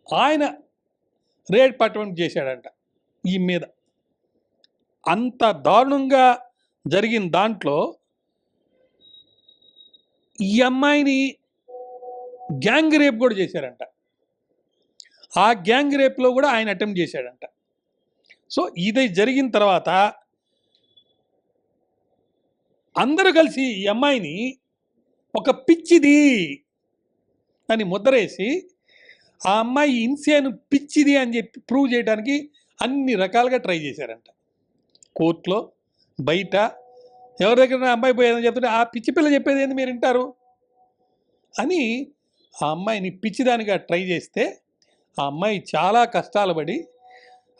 ఆయన రేప్ అటెంప్ట్ చేశాడంట ఈ మీద. అంత దారుణంగా జరిగిన దాంట్లో ఈ అమ్మాయిని గ్యాంగ్ రేప్ కూడా చేశారంట. ఆ గ్యాంగ్ రేప్లో కూడా ఆయన అటెంప్ట్ చేశాడంట. సో ఇది జరిగిన తర్వాత అందరూ కలిసి ఈ అమ్మాయిని ఒక పిచ్చిది అని ముద్రేసి ఆ అమ్మాయి ఇన్సేన్ పిచ్చిది అని చెప్పి ప్రూవ్ చేయడానికి అన్ని రకాలుగా ట్రై చేశారంట. కోర్టులో, బయట, ఎవరి దగ్గర అమ్మాయి పోయేదని చెప్తుంటే ఆ పిచ్చి పిల్ల చెప్పేది ఏంది మీరు వింటారు అని ఆ అమ్మాయిని పిచ్చిదానిగా ట్రై చేస్తే ఆ అమ్మాయి చాలా కష్టాలు పడి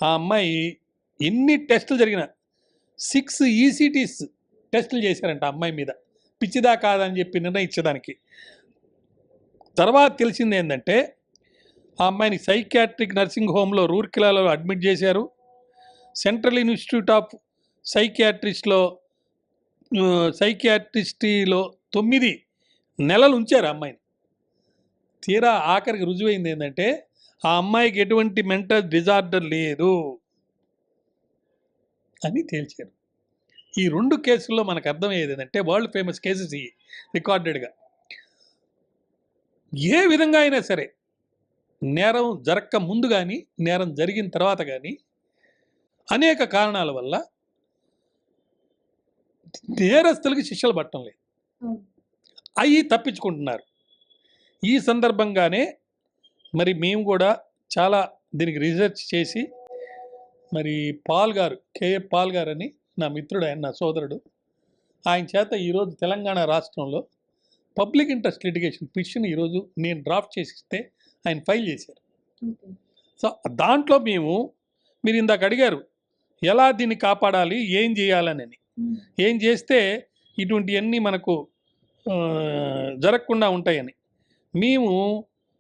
ఆ అమ్మాయి ఎన్ని టెస్టులు జరిగిన 6 ECTs టెస్టులు చేశారంట ఆ అమ్మాయి మీద, పిచ్చిదా కాదని చెప్పి నిర్ణయించడానికి. తర్వాత తెలిసింది ఏంటంటే ఆ అమ్మాయిని సైకియాట్రిక్ నర్సింగ్ హోమ్లో రూర్కెలాలో అడ్మిట్ చేశారు. సెంట్రల్ ఇన్స్టిట్యూట్ ఆఫ్ సైకియాట్రిస్టీలో 9 నెలలు ఉంచారు ఆ అమ్మాయిని. తీరా ఆఖరికి రుజువైంది ఏంటంటే ఆ అమ్మాయికి ఎటువంటి మెంటల్ డిజార్డర్ లేదు అని తేల్చారు. ఈ 2 కేసుల్లో మనకు అర్థమయ్యేది ఏంటంటే వరల్డ్ ఫేమస్ కేసెస్ ఇవి రికార్డెడ్గా. ఏ విధంగా అయినా సరే నేరం జరగక ముందు కానీ నేరం జరిగిన తర్వాత కానీ అనేక కారణాల వల్ల నేరస్తులకి శిక్షలు పడటం లేదు, అవి తప్పించుకుంటున్నారు. ఈ సందర్భంగానే మరి మేము కూడా చాలా దీనికి రీసెర్చ్ చేసి మరి పాల్ గారు, కేఏ పాల్ గారు అని నా మిత్రుడు, ఆయన నా సోదరుడు, ఆయన చేత ఈరోజు తెలంగాణ రాష్ట్రంలో పబ్లిక్ ఇంట్రెస్ట్ లిటిగేషన్ పిటిషన్ ఈరోజు నేను డ్రాఫ్ట్ చేసిస్తే ఆయన ఫైల్ చేశారు. సో దాంట్లో మీరు ఇందాక అడిగారు ఎలా దీన్ని కాపాడాలి, ఏం చేయాలని. ఏం చేస్తే ఇటువంటివన్నీ మనకు జరగకుండా ఉంటాయని మేము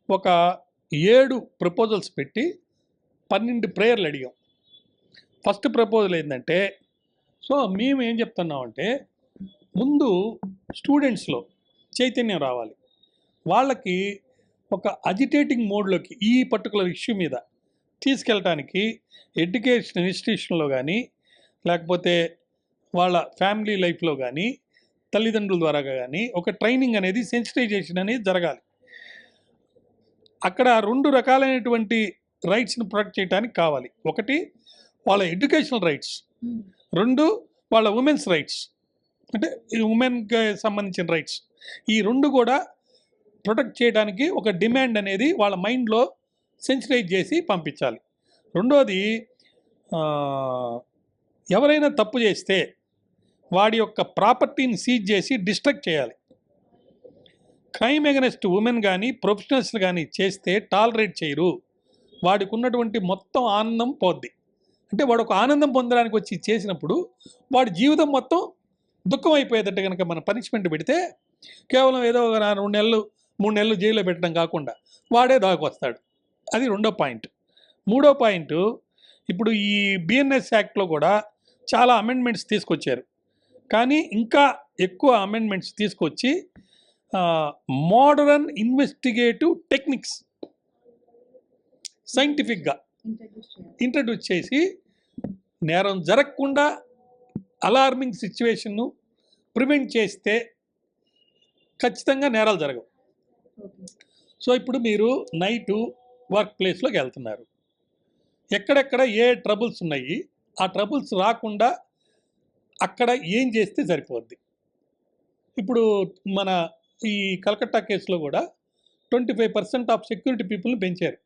ఒక 7 ప్రపోజల్స్ పెట్టి 12 ప్రేయర్లు అడిగాం. ఫస్ట్ ప్రపోజల్ ఏంటంటే, సో మేము ఏం చెప్తున్నామంటే ముందు స్టూడెంట్స్లో చైతన్యం రావాలి, వాళ్ళకి ఒక అజిటేటింగ్ మోడ్లోకి ఈ పర్టికులర్ ఇష్యూ మీద తీసుకెళ్ళటానికి ఎడ్యుకేషన్ ఇన్స్టిట్యూషన్లో కానీ లేకపోతే వాళ్ళ ఫ్యామిలీ లైఫ్లో కానీ తల్లిదండ్రుల ద్వారా కానీ ఒక ట్రైనింగ్ అనేది, సెన్సిటైజేషన్ అనేది జరగాలి. అక్కడ 2 రకాలైనటువంటి రైట్స్ని ప్రొటెక్ట్ చేయడానికి కావాలి. ఒకటి వాళ్ళ ఎడ్యుకేషనల్ రైట్స్, 2 వాళ్ళ ఉమెన్స్ రైట్స్, అంటే ఈ ఉమెన్కి సంబంధించిన రైట్స్. ఈ 2 కూడా ప్రొటెక్ట్ చేయడానికి ఒక డిమాండ్ అనేది వాళ్ళ మైండ్లో సెన్సిటైజ్ చేసి పంపించాలి. రెండోది, ఎవరైనా తప్పు చేస్తే వాడి యొక్క ప్రాపర్టీని సీజ్ చేసి డిస్ట్రక్ట్ చేయాలి. క్రైమ్ ఎగనెస్ట్ ఉమెన్ కానీ ప్రొఫెషనల్స్ కానీ చేస్తే టాలరేట్ చేయరు, వాడికి ఉన్నటువంటి మొత్తం ఆనందం పోద్ది. అంటే వాడు ఒక ఆనందం పొందడానికి వచ్చి చేసినప్పుడు వాడి జీవితం మొత్తం దుఃఖం అయిపోయేటట్టు కనుక మన పనిష్మెంట్ పెడితే కేవలం ఏదో 2 నెలలు 3 నెలలు జైల్లో పెట్టడం కాకుండా వాడే దాకొస్తాడు. అది 2వ పాయింట్. 3వ పాయింట్, ఇప్పుడు ఈ బిఎన్ఎస్ యాక్ట్లో కూడా చాలా అమెండ్మెంట్స్ తీసుకొచ్చారు, కానీ ఇంకా ఎక్కువ అమెండ్మెంట్స్ తీసుకొచ్చి మోడరన్ ఇన్వెస్టిగేటివ్ టెక్నిక్స్ సైంటిఫిక్గా ఇంట్రడ్యూస్ చేసి నేరం జరగకుండా అలార్మింగ్ సిచ్యువేషన్ను ప్రివెంట్ చేస్తే ఖచ్చితంగా నేరాలు జరగవు. సో ఇప్పుడు మీరు నైటు వర్క్ ప్లేస్లోకి వెళ్తున్నారు, ఎక్కడెక్కడ ఏ ట్రబుల్స్ ఉన్నాయి, ఆ ట్రబుల్స్ రాకుండా అక్కడ ఏం చేస్తే సరిపోద్ది. ఇప్పుడు మన ఈ కలకత్తా కేసులో కూడా 25% ఆఫ్ సెక్యూరిటీ పీపుల్ని పెంచారు.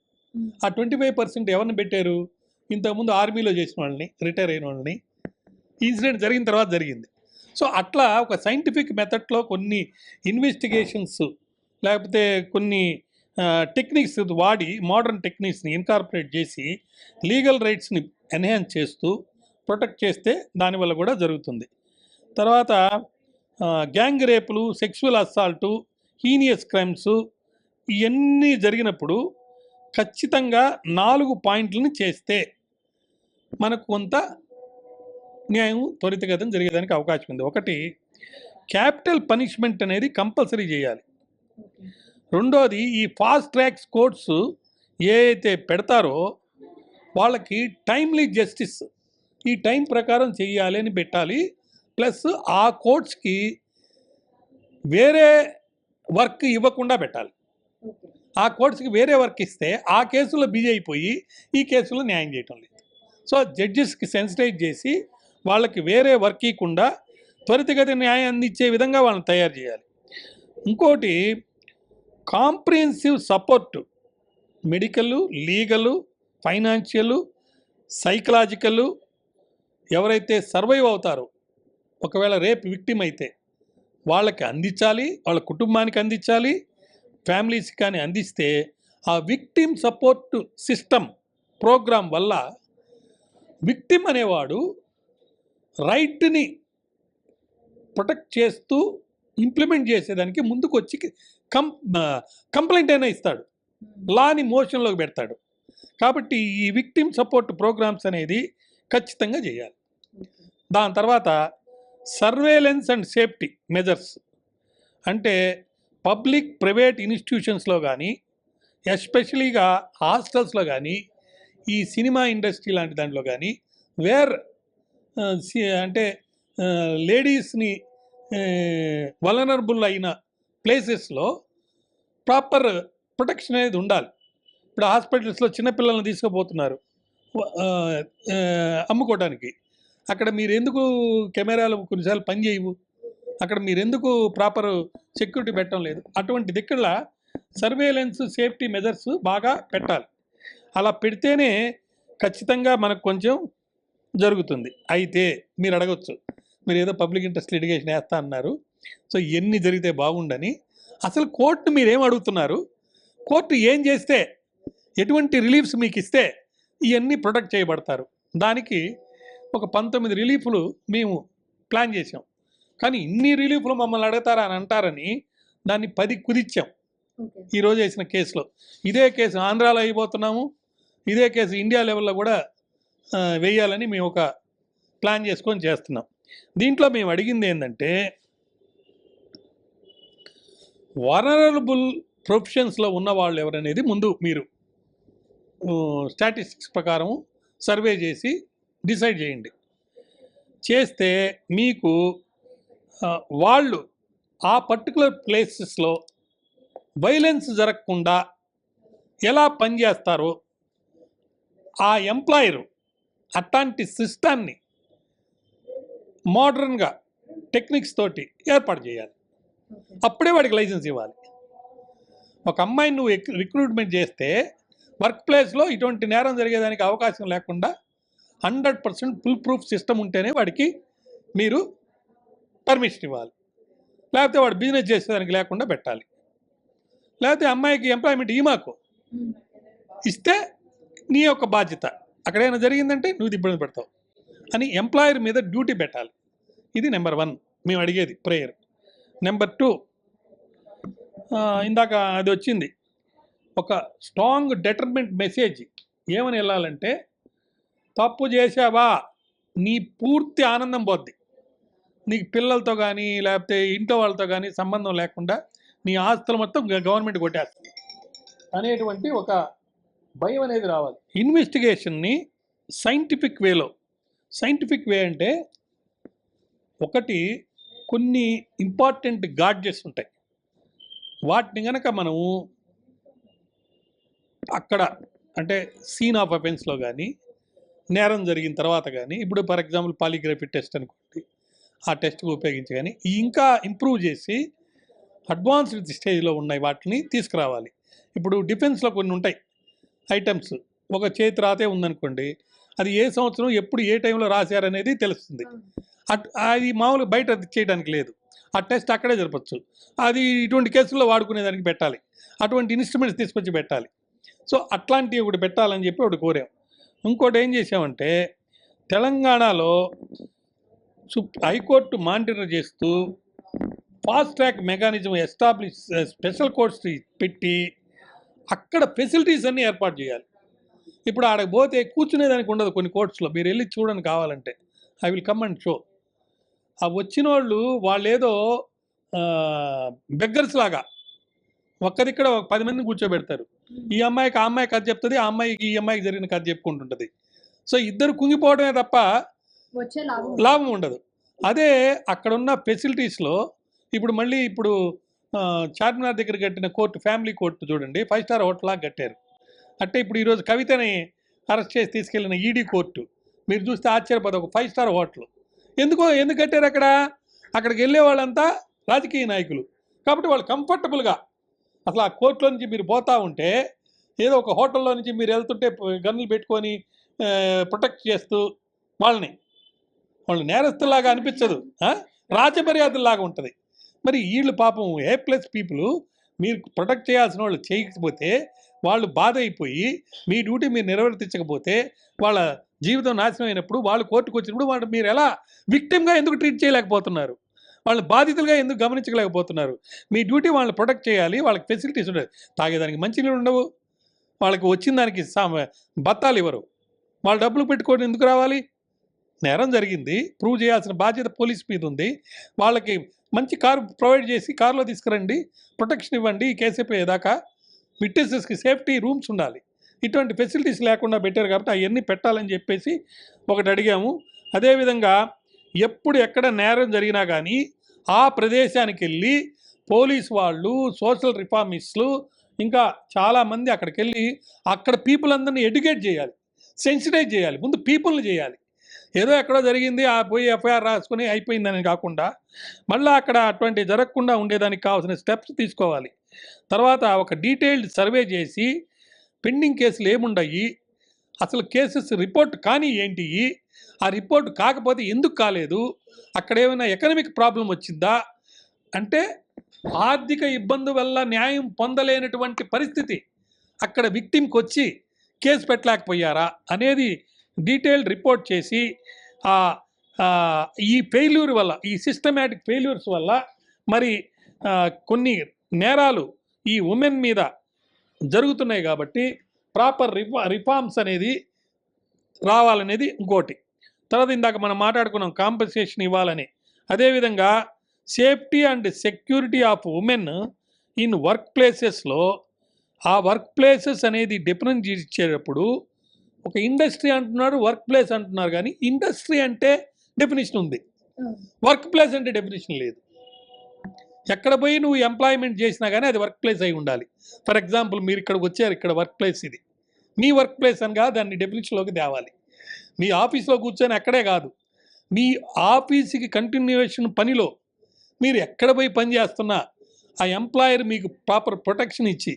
ఆ 25% ఎవరిని పెట్టారు? ఇంతకుముందు ఆర్మీలో చేసిన వాళ్ళని, రిటైర్ అయిన వాళ్ళని. ఇన్సిడెంట్ జరిగిన తర్వాత జరిగింది. సో అట్లా ఒక సైంటిఫిక్ మెథడ్లో కొన్ని ఇన్వెస్టిగేషన్స్ లేకపోతే కొన్ని టెక్నిక్స్ వాడి మోడర్న్ టెక్నిక్స్ని ఇన్కార్పొరేట్ చేసి లీగల్ రైట్స్ని ఎన్హాన్స్ చేస్తూ ప్రొటెక్ట్ చేస్తే దానివల్ల కూడా జరుగుతుంది. తర్వాత గ్యాంగ్ రేపులు, సెక్సువల్ అసాల్టు, హీనియస్ క్రైమ్స్ ఇవన్నీ జరిగినప్పుడు ఖచ్చితంగా 4 పాయింట్లను చేస్తే మనకు కొంత న్యాయం త్వరితగతిన జరిగేదానికి అవకాశం ఉంది. ఒకటి, క్యాపిటల్ పనిష్మెంట్ అనేది కంపల్సరీ చేయాలి. రెండోది, ఈ ఫాస్ట్ ట్రాక్స్ కోర్ట్స్ ఏ అయితే పెడతారో వాళ్ళకి టైమ్లీ జస్టిస్ ఈ టైం ప్రకారం చెయ్యాలి అని పెట్టాలి. ప్లస్ ఆ కోర్ట్స్కి వేరే వర్క్ ఇవ్వకుండా పెట్టాలి. ఆ కోర్ట్స్కి వేరే వర్క్ ఇస్తే ఆ కేసులో బిజీ అయిపోయి ఈ కేసులో న్యాయం చేయటం లేదు. సో జడ్జెస్కి సెన్సిటైజ్ చేసి వాళ్ళకి వేరే వర్క్ ఇవ్వకుండా త్వరితగతి న్యాయం అందించే విధంగా వాళ్ళని తయారు చేయాలి. ఇంకోటి, comprehensive support, medical, legal, financial, psychological, ఎవరైతే సర్వైవ్ అవుతారో ఒకవేళ రేప్ విక్టిమ్ అయితే వాళ్ళకి అందించాలి, వాళ్ళ కుటుంబానికి అందించాలి, ఫ్యామిలీస్కి కానీ అందిస్తే ఆ విక్టిమ్ సపోర్ట్ సిస్టమ్ ప్రోగ్రాం వల్ల విక్టిమ్ అనేవాడు రైట్ని ప్రొటెక్ట్ చేస్తూ ఇంప్లిమెంట్ చేసేదానికి ముందుకు వచ్చి కంప్లైంట్ అయినా ఇస్తాడు, లాని మోషన్లోకి పెడతాడు. కాబట్టి ఈ విక్టిమ్ సపోర్ట్ ప్రోగ్రామ్స్ అనేది ఖచ్చితంగా చేయాలి. దాని తర్వాత సర్వేలెన్స్ అండ్ సేఫ్టీ మెజర్స్ అంటే పబ్లిక్ ప్రైవేట్ ఇన్స్టిట్యూషన్స్లో కానీ ఎస్పెషలీగా హాస్టల్స్లో కానీ ఈ సినిమా ఇండస్ట్రీ లాంటి దాంట్లో కానీ వేర్ అంటే లేడీస్ని వలనరబుల్ అయిన ప్లేసెస్లో ప్రాపర్ ప్రొటెక్షన్ అనేది ఉండాలి. ఇప్పుడు హాస్పిటల్స్లో చిన్నపిల్లల్ని తీసుకుపోతున్నారు అమ్ముకోవడానికి. అక్కడ మీరు ఎందుకు కెమెరాలు కొన్నిసార్లు పని చేయవు, అక్కడ మీరు ఎందుకు ప్రాపర్ సెక్యూరిటీ పెట్టడం లేదు? అటువంటి దిక్కుల సర్వేలెన్స్ సేఫ్టీ మెజర్స్ బాగా పెట్టాలి. అలా పెడితేనే ఖచ్చితంగా మనకు కొంచెం జరుగుతుంది. అయితే మీరు అడగచ్చు, మీరు ఏదో పబ్లిక్ ఇంట్రెస్ట్ లిటిగేషన్ వేస్తా అన్నారు, సో ఎన్ని జరిగితే బాగుండని. అసలు కోర్టు మీరేం అడుగుతున్నారు? కోర్టు ఏం చేస్తే, ఎటువంటి రిలీఫ్స్ మీకు ఇస్తే ఇవన్నీ ప్రొటెక్ట్ చేయబడతారు? దానికి ఒక 19 రిలీఫ్లు మేము ప్లాన్ చేసాం. కానీ ఇన్ని రిలీఫ్లు మమ్మల్ని అడుగుతారా అని అంటారని దాన్ని 10 కుదిచ్చాం ఈరోజు వేసిన కేసులో. ఇదే కేసు ఆంధ్రాలో అయిపోతున్నాము, ఇదే కేసు ఇండియా లెవెల్లో కూడా వేయాలని మేము ఒక ప్లాన్ చేసుకొని చేస్తున్నాం. దీంట్లో మేము అడిగింది ఏంటంటే, వనరబుల్ ప్రొఫెషన్స్లో ఉన్న వాళ్ళు ఎవరనేది ముందు మీరు స్టాటిస్టిక్స్ ప్రకారం సర్వే చేసి డిసైడ్ చేయండి. చేస్తే మీకు వాళ్ళు ఆ పర్టికులర్ ప్లేసెస్లో వైలెన్స్ జరగకుండా ఎలా పనిచేస్తారో ఆ ఎంప్లాయరు అట్లాంటి సిస్టాన్ని మోడర్న్గా టెక్నిక్స్ తోటి ఏర్పాటు చేయాలి. అప్పుడే వాడికి లైసెన్స్ ఇవ్వాలి. ఒక అమ్మాయిని నువ్వు రిక్రూట్మెంట్ చేస్తే వర్క్ ప్లేస్లో ఇటువంటి నేరం జరిగేదానికి అవకాశం లేకుండా 100% ఫుల్ ప్రూఫ్ సిస్టమ్ ఉంటేనే వాడికి మీరు పర్మిషన్ ఇవ్వాలి. లేకపోతే వాడు బిజినెస్ చేసేదానికి లేకుండా పెట్టాలి. లేకపోతే అమ్మాయికి ఎంప్లాయ్మెంట్ మాకు ఇస్తే నీ యొక్క బాధ్యత, అక్కడైనా జరిగిందంటే నువ్వు ఇబ్బంది పెడతావు అని ఎంప్లాయర్ మీద డ్యూటీ పెట్టాలి. ఇది నెంబర్ 1 మేము అడిగేది ప్రేయర్. నెంబర్ 2, ఇందాక అది వచ్చింది, ఒక స్ట్రాంగ్ డెటర్మెంట్ మెసేజ్ ఏమని వెళ్ళాలంటే, తప్పు చేసావా నీ పూర్తి ఆనందం పోద్ది, నీకు పిల్లలతో కానీ లేకపోతే ఇంట్లో వాళ్ళతో కానీ సంబంధం లేకుండా నీ ఆస్తులు మొత్తం గవర్నమెంట్ కొట్టేస్తుంది అనేటువంటి ఒక భయం అనేది రావాలి. ఇన్వెస్టిగేషన్ని సైంటిఫిక్ వేలో, సైంటిఫిక్ వే అంటే ఒకటి, కొన్ని ఇంపార్టెంట్ గాడ్జెట్స్ ఉంటాయి, వాటిని కనుక మనము అక్కడ అంటే సీన్ ఆఫ్ అఫెన్స్లో కానీ నేరం జరిగిన తర్వాత కానీ, ఇప్పుడు ఫర్ ఎగ్జాంపుల్ పాలిగ్రఫీ టెస్ట్ అనుకోండి, ఆ టెస్ట్కి ఉపయోగించి కానీ ఇంకా ఇంప్రూవ్ చేసి అడ్వాన్స్డ్ స్టేజ్లో ఉన్నాయి వాటిని తీసుకురావాలి. ఇప్పుడు డిఫెన్స్లో కొన్ని ఉంటాయి ఐటమ్స్, ఒక చేతి రాతే ఉందనుకోండి, అది ఏ సంవత్సరం ఎప్పుడు ఏ టైంలో రాశారనేది తెలుస్తుంది. అది మామూలుగా బయట చేయడానికి లేదు, ఆ టెస్ట్ అక్కడే జరపచ్చు. అది ఇటువంటి కేసుల్లో వాడుకునేదానికి పెట్టాలి, అటువంటి ఇన్స్ట్రుమెంట్స్ తీసుకొచ్చి పెట్టాలి. సో అట్లాంటివి ఒకటి పెట్టాలని చెప్పి ఒకటి కోరాం. ఇంకోటి ఏం చేసామంటే, తెలంగాణలో హైకోర్టు మానిటర్ చేస్తూ fast track mechanism establish, special courts పెట్టి అక్కడ ఫెసిలిటీస్ అన్నీ ఏర్పాటు చేయాలి. ఇప్పుడు ఆడకి పోతే కూర్చునేదానికి ఉండదు కొన్ని కోర్ట్స్‌లో. మీరు ఎళ్లి చూడండి కావాలంటే. I will come and show. ఆ వచ్చినోళ్ళు వాళ్ళేదో బెగ్గర్స్ లాగా ఒక్కదిక్కడ ఒక 10 మందిని కూర్చోబెడతారు. ఈ అమ్మాయికి ఆ అమ్మాయి కథ చెప్తది. ఆ అమ్మాయికి ఈ అమ్మాయికి జరిగిన కథ చెప్పుకుంటుంటది. సో ఇద్దరు కుంగిపోవడమే తప్ప వచ్చే లాభం లాభం ఉండదు. అదే అక్కడున్న ఫెసిలిటీస్‌లో ఇప్పుడు చార్మినార్ దగ్గర కట్టిన కోర్ట్, ఫ్యామిలీ కోర్ట్ చూడండి. 5 స్టార్ హోటల్‌లాగా కట్టారు. అంటే ఇప్పుడు ఈరోజు కవితని అరెస్ట్ చేసి తీసుకెళ్ళిన ఈడీ కోర్టు మీరు చూస్తే ఆశ్చర్యపోతారు. ఒక 5 స్టార్ హోటల్. ఎందుకు కట్టారు అక్కడ? అక్కడికి వెళ్ళే వాళ్ళంతా రాజకీయ నాయకులు. కాబట్టి వాళ్ళు కంఫర్టబుల్‌గా అసలు ఆ కోర్టులో నుంచి మీరు పోతా ఉంటే ఏదో ఒక హోటల్లో నుంచి మీరు వెళ్తుంటే గన్నులు పెట్టుకొని ప్రొటెక్ట్ చేస్తూ వాళ్ళు నేరస్తులాగా అనిపించదు. రాజమర్యాదలాగా ఉంటుంది. మరి వీళ్ళు పాపం A+ పీపుల్ మీరు ప్రొటెక్ట్ చేయాల్సిన వాళ్ళు చేయకపోతే వాళ్ళు బాధ అయిపోయి మీ డ్యూటీ మీరు నిర్వర్తించకపోతే వాళ్ళ జీవితం నాశనం అయినప్పుడు వాళ్ళు కోర్టుకు వచ్చినప్పుడు మీరు ఎలా విక్టిమ్గా ఎందుకు ట్రీట్ చేయలేకపోతున్నారు? వాళ్ళు బాధితులుగా ఎందుకు గమనించలేకపోతున్నారు? మీ డ్యూటీ వాళ్ళని ప్రొటెక్ట్ చేయాలి. వాళ్ళకి ఫెసిలిటీస్ ఉండవు. తాగేదానికి మంచినీళ్ళు ఉండవు. వాళ్ళకి వచ్చిన దానికి బత్తాలు ఇవ్వరు. వాళ్ళు డబ్బులు పెట్టుకొని ఎందుకు రావాలి? నేరం జరిగింది. ప్రూవ్ చేయాల్సిన బాధ్యత పోలీస్ మీద ఉంది. వాళ్ళకి మంచి కారు ప్రొవైడ్ చేసి కారులో తీసుకురండి, ప్రొటెక్షన్ ఇవ్వండి. ఈ కేసు అయిపోయేదాకా విట్నెసెస్కి సేఫ్టీ రూమ్స్ ఉండాలి. ఇటువంటి ఫెసిలిటీస్ లేకుండా పెట్టారు కాబట్టి అవన్నీ పెట్టాలని చెప్పేసి ఒకటి అడిగాము. అదేవిధంగా ఎక్కడ నేరం జరిగినా కానీ ఆ ప్రదేశానికి వెళ్ళి పోలీస్ వాళ్ళు, సోషల్ రిఫార్మిస్టులు ఇంకా చాలామంది అక్కడికి వెళ్ళి అక్కడ పీపుల్ అందరినీ ఎడ్యుకేట్ చేయాలి, సెన్సిటైజ్ చేయాలి. ముందు పీపుల్ని చేయాలి. ఏదో ఎక్కడో జరిగింది పోయి ఎఫ్ఐఆర్ రాసుకొని అయిపోయిందని కాకుండా మళ్ళీ అక్కడ అటువంటి జరగకుండా ఉండేదానికి కావాల్సిన స్టెప్స్ తీసుకోవాలి. తర్వాత ఒక డీటెయిల్డ్ సర్వే చేసి పెండింగ్ కేసులు ఏముండయి, అసలు కేసెస్ రిపోర్ట్ కానీ ఏంటి, ఆ రిపోర్ట్ కాకపోతే ఎందుకు కాలేదు, అక్కడ ఏమైనా ఎకనామిక్ ప్రాబ్లం వచ్చిందా, అంటే ఆర్థిక ఇబ్బంది వల్ల న్యాయం పొందలేనటువంటి పరిస్థితి అక్కడ విక్టిమ్కి వచ్చి కేసు పెట్టలేకపోయారా అనేది డీటెయిల్డ్ రిపోర్ట్ చేసి ఈ ఫెయిల్యూర్ వల్ల, ఈ సిస్టమేటిక్ ఫెయిల్యూర్స్ వల్ల మరి కొన్ని నేరాలు ఈ ఉమెన్ మీద జరుగుతున్నాయి. కాబట్టి ప్రాపర్ రిఫార్మ్స్ అనేది రావాలనేది ఇంకోటి. తర్వాత ఇందాక మనం మాట్లాడుకున్నాం కాంపెన్సేషన్ ఇవ్వాలని. అదేవిధంగా safety and security of women in work ప్లేసెస్లో ఆ వర్క్ ప్లేసెస్ అనేది డెఫినెట్ ఇచ్చేటప్పుడు ఒక ఇండస్ట్రీ అంటున్నారు, వర్క్ ప్లేస్ అంటున్నారు. కానీ ఇండస్ట్రీ అంటే డెఫినేషన్ ఉంది, వర్క్ ప్లేస్ అంటే డెఫినేషన్ లేదు. ఎక్కడ పోయి నువ్వు ఎంప్లాయ్మెంట్ చేసినా కానీ అది వర్క్ ప్లేస్ అయి ఉండాలి. ఫర్ ఎగ్జాంపుల్ మీరు ఇక్కడికి వచ్చారు, ఇక్కడ వర్క్ ప్లేస్ ఇది మీ వర్క్ ప్లేస్ అనగా దాన్ని డెఫినేషన్లోకి తేవాలి. మీ ఆఫీస్లో కూర్చొని అక్కడే కాదు, మీ ఆఫీస్కి కంటిన్యూషన్ పనిలో మీరు ఎక్కడ పోయి పని చేస్తున్నా ఆ ఎంప్లాయర్ మీకు ప్రాపర్ ప్రొటెక్షన్ ఇచ్చి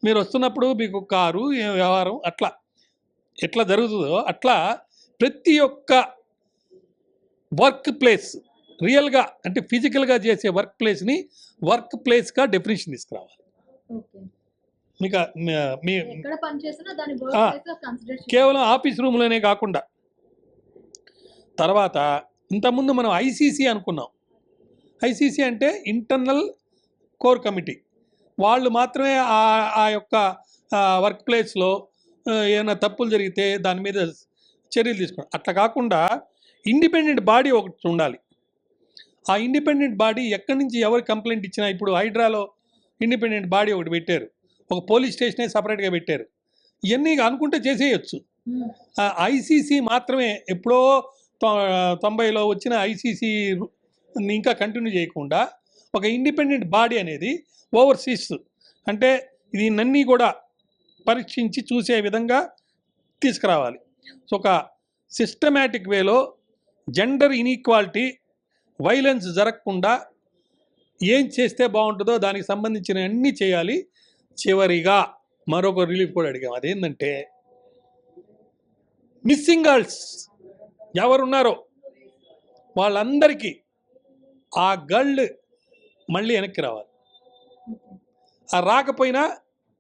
మీరు వస్తున్నప్పుడు మీకు కారు వ్యవహారం ఎట్లా జరుగుతుందో అట్లా ప్రతి ఒక్క వర్క్ ప్లేస్ రియల్గా అంటే ఫిజికల్గా చేసే వర్క్ ప్లేస్ని వర్క్ ప్లేస్గా డెఫినేషన్ తీసుకురావాలి. మీకు కేవలం ఆఫీస్ రూమ్లోనే కాకుండా తర్వాత ఇంతకుముందు మనం ఐసీసీ అనుకున్నాం. ఐసీసీ అంటే ఇంటర్నల్ కోర్ కమిటీ, వాళ్ళు మాత్రమే ఆ యొక్క వర్క్ ప్లేస్లో ఏమైనా తప్పులు జరిగితే దాని మీద చర్యలు తీసుకోండి. అట్లా కాకుండా ఇండిపెండెంట్ బాడీ ఒకటి ఉండాలి. ఆ ఇండిపెండెంట్ బాడీ ఎక్కడి నుంచి ఎవరు కంప్లైంట్ ఇచ్చినా, ఇప్పుడు హైడ్రాలో ఇండిపెండెంట్ బాడీ ఒకటి పెట్టారు, ఒక పోలీస్ స్టేషనే సపరేట్గా పెట్టారు. ఇవన్నీ అనుకుంటే చేసేయచ్చు. ఐసీసీ మాత్రమే ఎప్పుడో 90లో వచ్చిన ఐసీసీ ఇంకా కంటిన్యూ చేయకుండా ఒక ఇండిపెండెంట్ బాడీ అనేది ఓవర్సీస్ అంటే దీన్నన్నీ కూడా పరీక్షించి చూసే విధంగా తీసుకురావాలి. సో ఒక సిస్టమేటిక్ వేలో జెండర్ ఇన్ఈక్వాలిటీ, వైలెన్స్ జరగకుండా ఏం చేస్తే బాగుంటుందో దానికి సంబంధించిన అన్నీ చేయాలి. చివరిగా మరొక రిలీఫ్ కూడా అడిగాం. అదేంటంటే మిస్సింగ్ గర్ల్స్ ఎవరున్నారో వాళ్ళందరికీ ఆ గర్ల్ మళ్ళీ వెనక్కి రావాలి. ఆ రాకపోయినా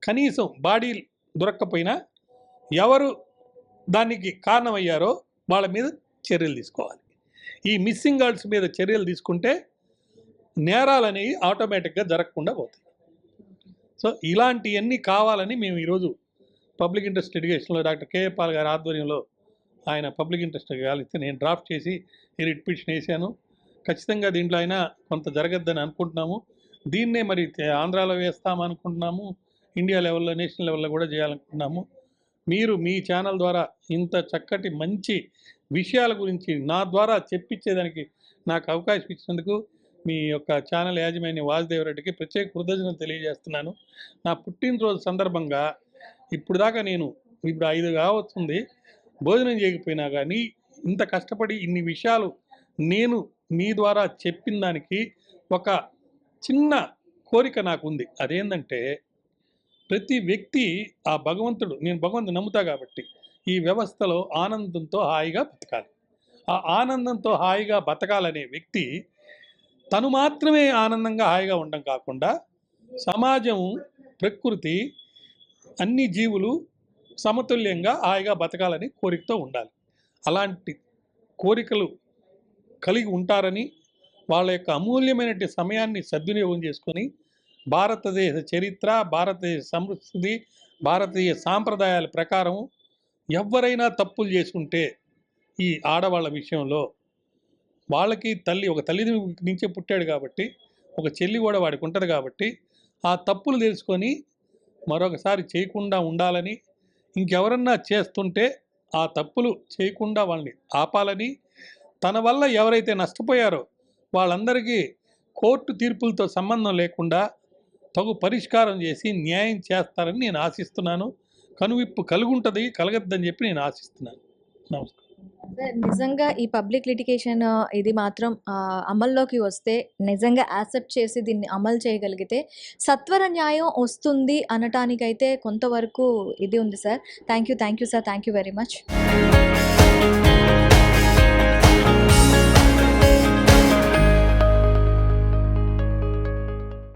కనీసం బాడీ దొరక్కపోయినా ఎవరు దానికి కారణమయ్యారో వాళ్ళ మీద చర్యలు తీసుకోవాలి. ఈ మిస్సింగ్ గర్ల్స్ మీద చర్యలు తీసుకుంటే నేరాలు అనేవి ఆటోమేటిక్గా జరగకుండా పోతాయి. సో ఇలాంటివన్నీ కావాలని మేము ఈరోజు పబ్లిక్ ఇంట్రెస్ట్ లిటిగేషన్లో డాక్టర్ కేఏ పాల్ గారి ఆధ్వర్యంలో ఆయన పబ్లిక్ ఇంట్రెస్ట్ కలిస్తే నేను డ్రాఫ్ట్ చేసి ఈ రిట్ పిటిషన్ వేసాను. ఖచ్చితంగా దీంట్లో అయినా కొంత జరగద్దని అనుకుంటున్నాము. దీన్నే మరి ఆంధ్రాలో వేస్తామనుకుంటున్నాము, ఇండియా లెవెల్లో, నేషనల్ లెవెల్లో కూడా చేయాలనుకుంటున్నాము. మీరు మీ ఛానల్ ద్వారా ఇంత చక్కటి మంచి విషయాల గురించి నా ద్వారా చెప్పించేదానికి నాకు అవకాశం ఇచ్చినందుకు మీ యొక్క ఛానల్ యాజమాన్య వాసుదేవరెడ్డికి ప్రత్యేక కృతజ్ఞతలు తెలియజేస్తున్నాను. నా పుట్టినరోజు సందర్భంగా ఇప్పుడు దాకా నేను ఇప్పుడు 5 కావస్తుంది భోజనం చేయకపోయినా కానీ ఇంత కష్టపడి ఇన్ని విషయాలు నేను మీ ద్వారా చెప్పిన దానికి ఒక చిన్న కోరిక నాకు ఉంది. అదేంటంటే ప్రతి వ్యక్తి ఆ భగవంతుడు, నేను భగవంతుడు నమ్ముతా కాబట్టి ఈ వ్యవస్థలో ఆనందంతో హాయిగా బతకాలి. ఆ ఆనందంతో హాయిగా బతకాలనే వ్యక్తి తను మాత్రమే ఆనందంగా హాయిగా ఉండడం కాకుండా సమాజం, ప్రకృతి, అన్ని జీవులు సమతుల్యంగా హాయిగా బతకాలని కోరికతో ఉండాలి. అలాంటి కోరికలు కలిగి ఉంటారని వాళ్ళ యొక్క అమూల్యమైనటువంటి సమయాన్ని సద్వినియోగం చేసుకొని భారతదేశ చరిత్ర, భారతదేశ సంస్కృతి, భారతీయ సాంప్రదాయాల ప్రకారం ఎవరైనా తప్పులు చేసుకుంటే ఈ ఆడవాళ్ళ విషయంలో వాళ్ళకి ఒక తల్లి నుంచే పుట్టాడు కాబట్టి ఒక చెల్లి కూడా వాడికి ఉంటుంది కాబట్టి ఆ తప్పులు తెలుసుకొని మరొకసారి చేయకుండా ఉండాలని, ఇంకెవరన్నా చేస్తుంటే ఆ తప్పులు చేయకుండా వాళ్ళని ఆపాలని, తన వల్ల ఎవరైతే నష్టపోయారో వాళ్ళందరికీ కోర్టు తీర్పులతో సంబంధం లేకుండా తగు పరిష్కారం చేసి న్యాయం చేస్తారని నేను ఆశిస్తున్నాను. కనువిప్పు కలగద్దని చెప్పి నేను ఆశిస్తున్నాను. నమస్కారం. నిజంగా ఈ పబ్లిక్ లిటిగేషన్ ఇది మాత్రం అమల్లోకి వస్తే, నిజంగా యాక్సెప్ట్ చేసి దీన్ని అమలు చేయగలిగితే సత్వర న్యాయం వస్తుంది అనటానికైతే కొంతవరకు ఇది ఉంది sir. Thank you sir. Thank you very much.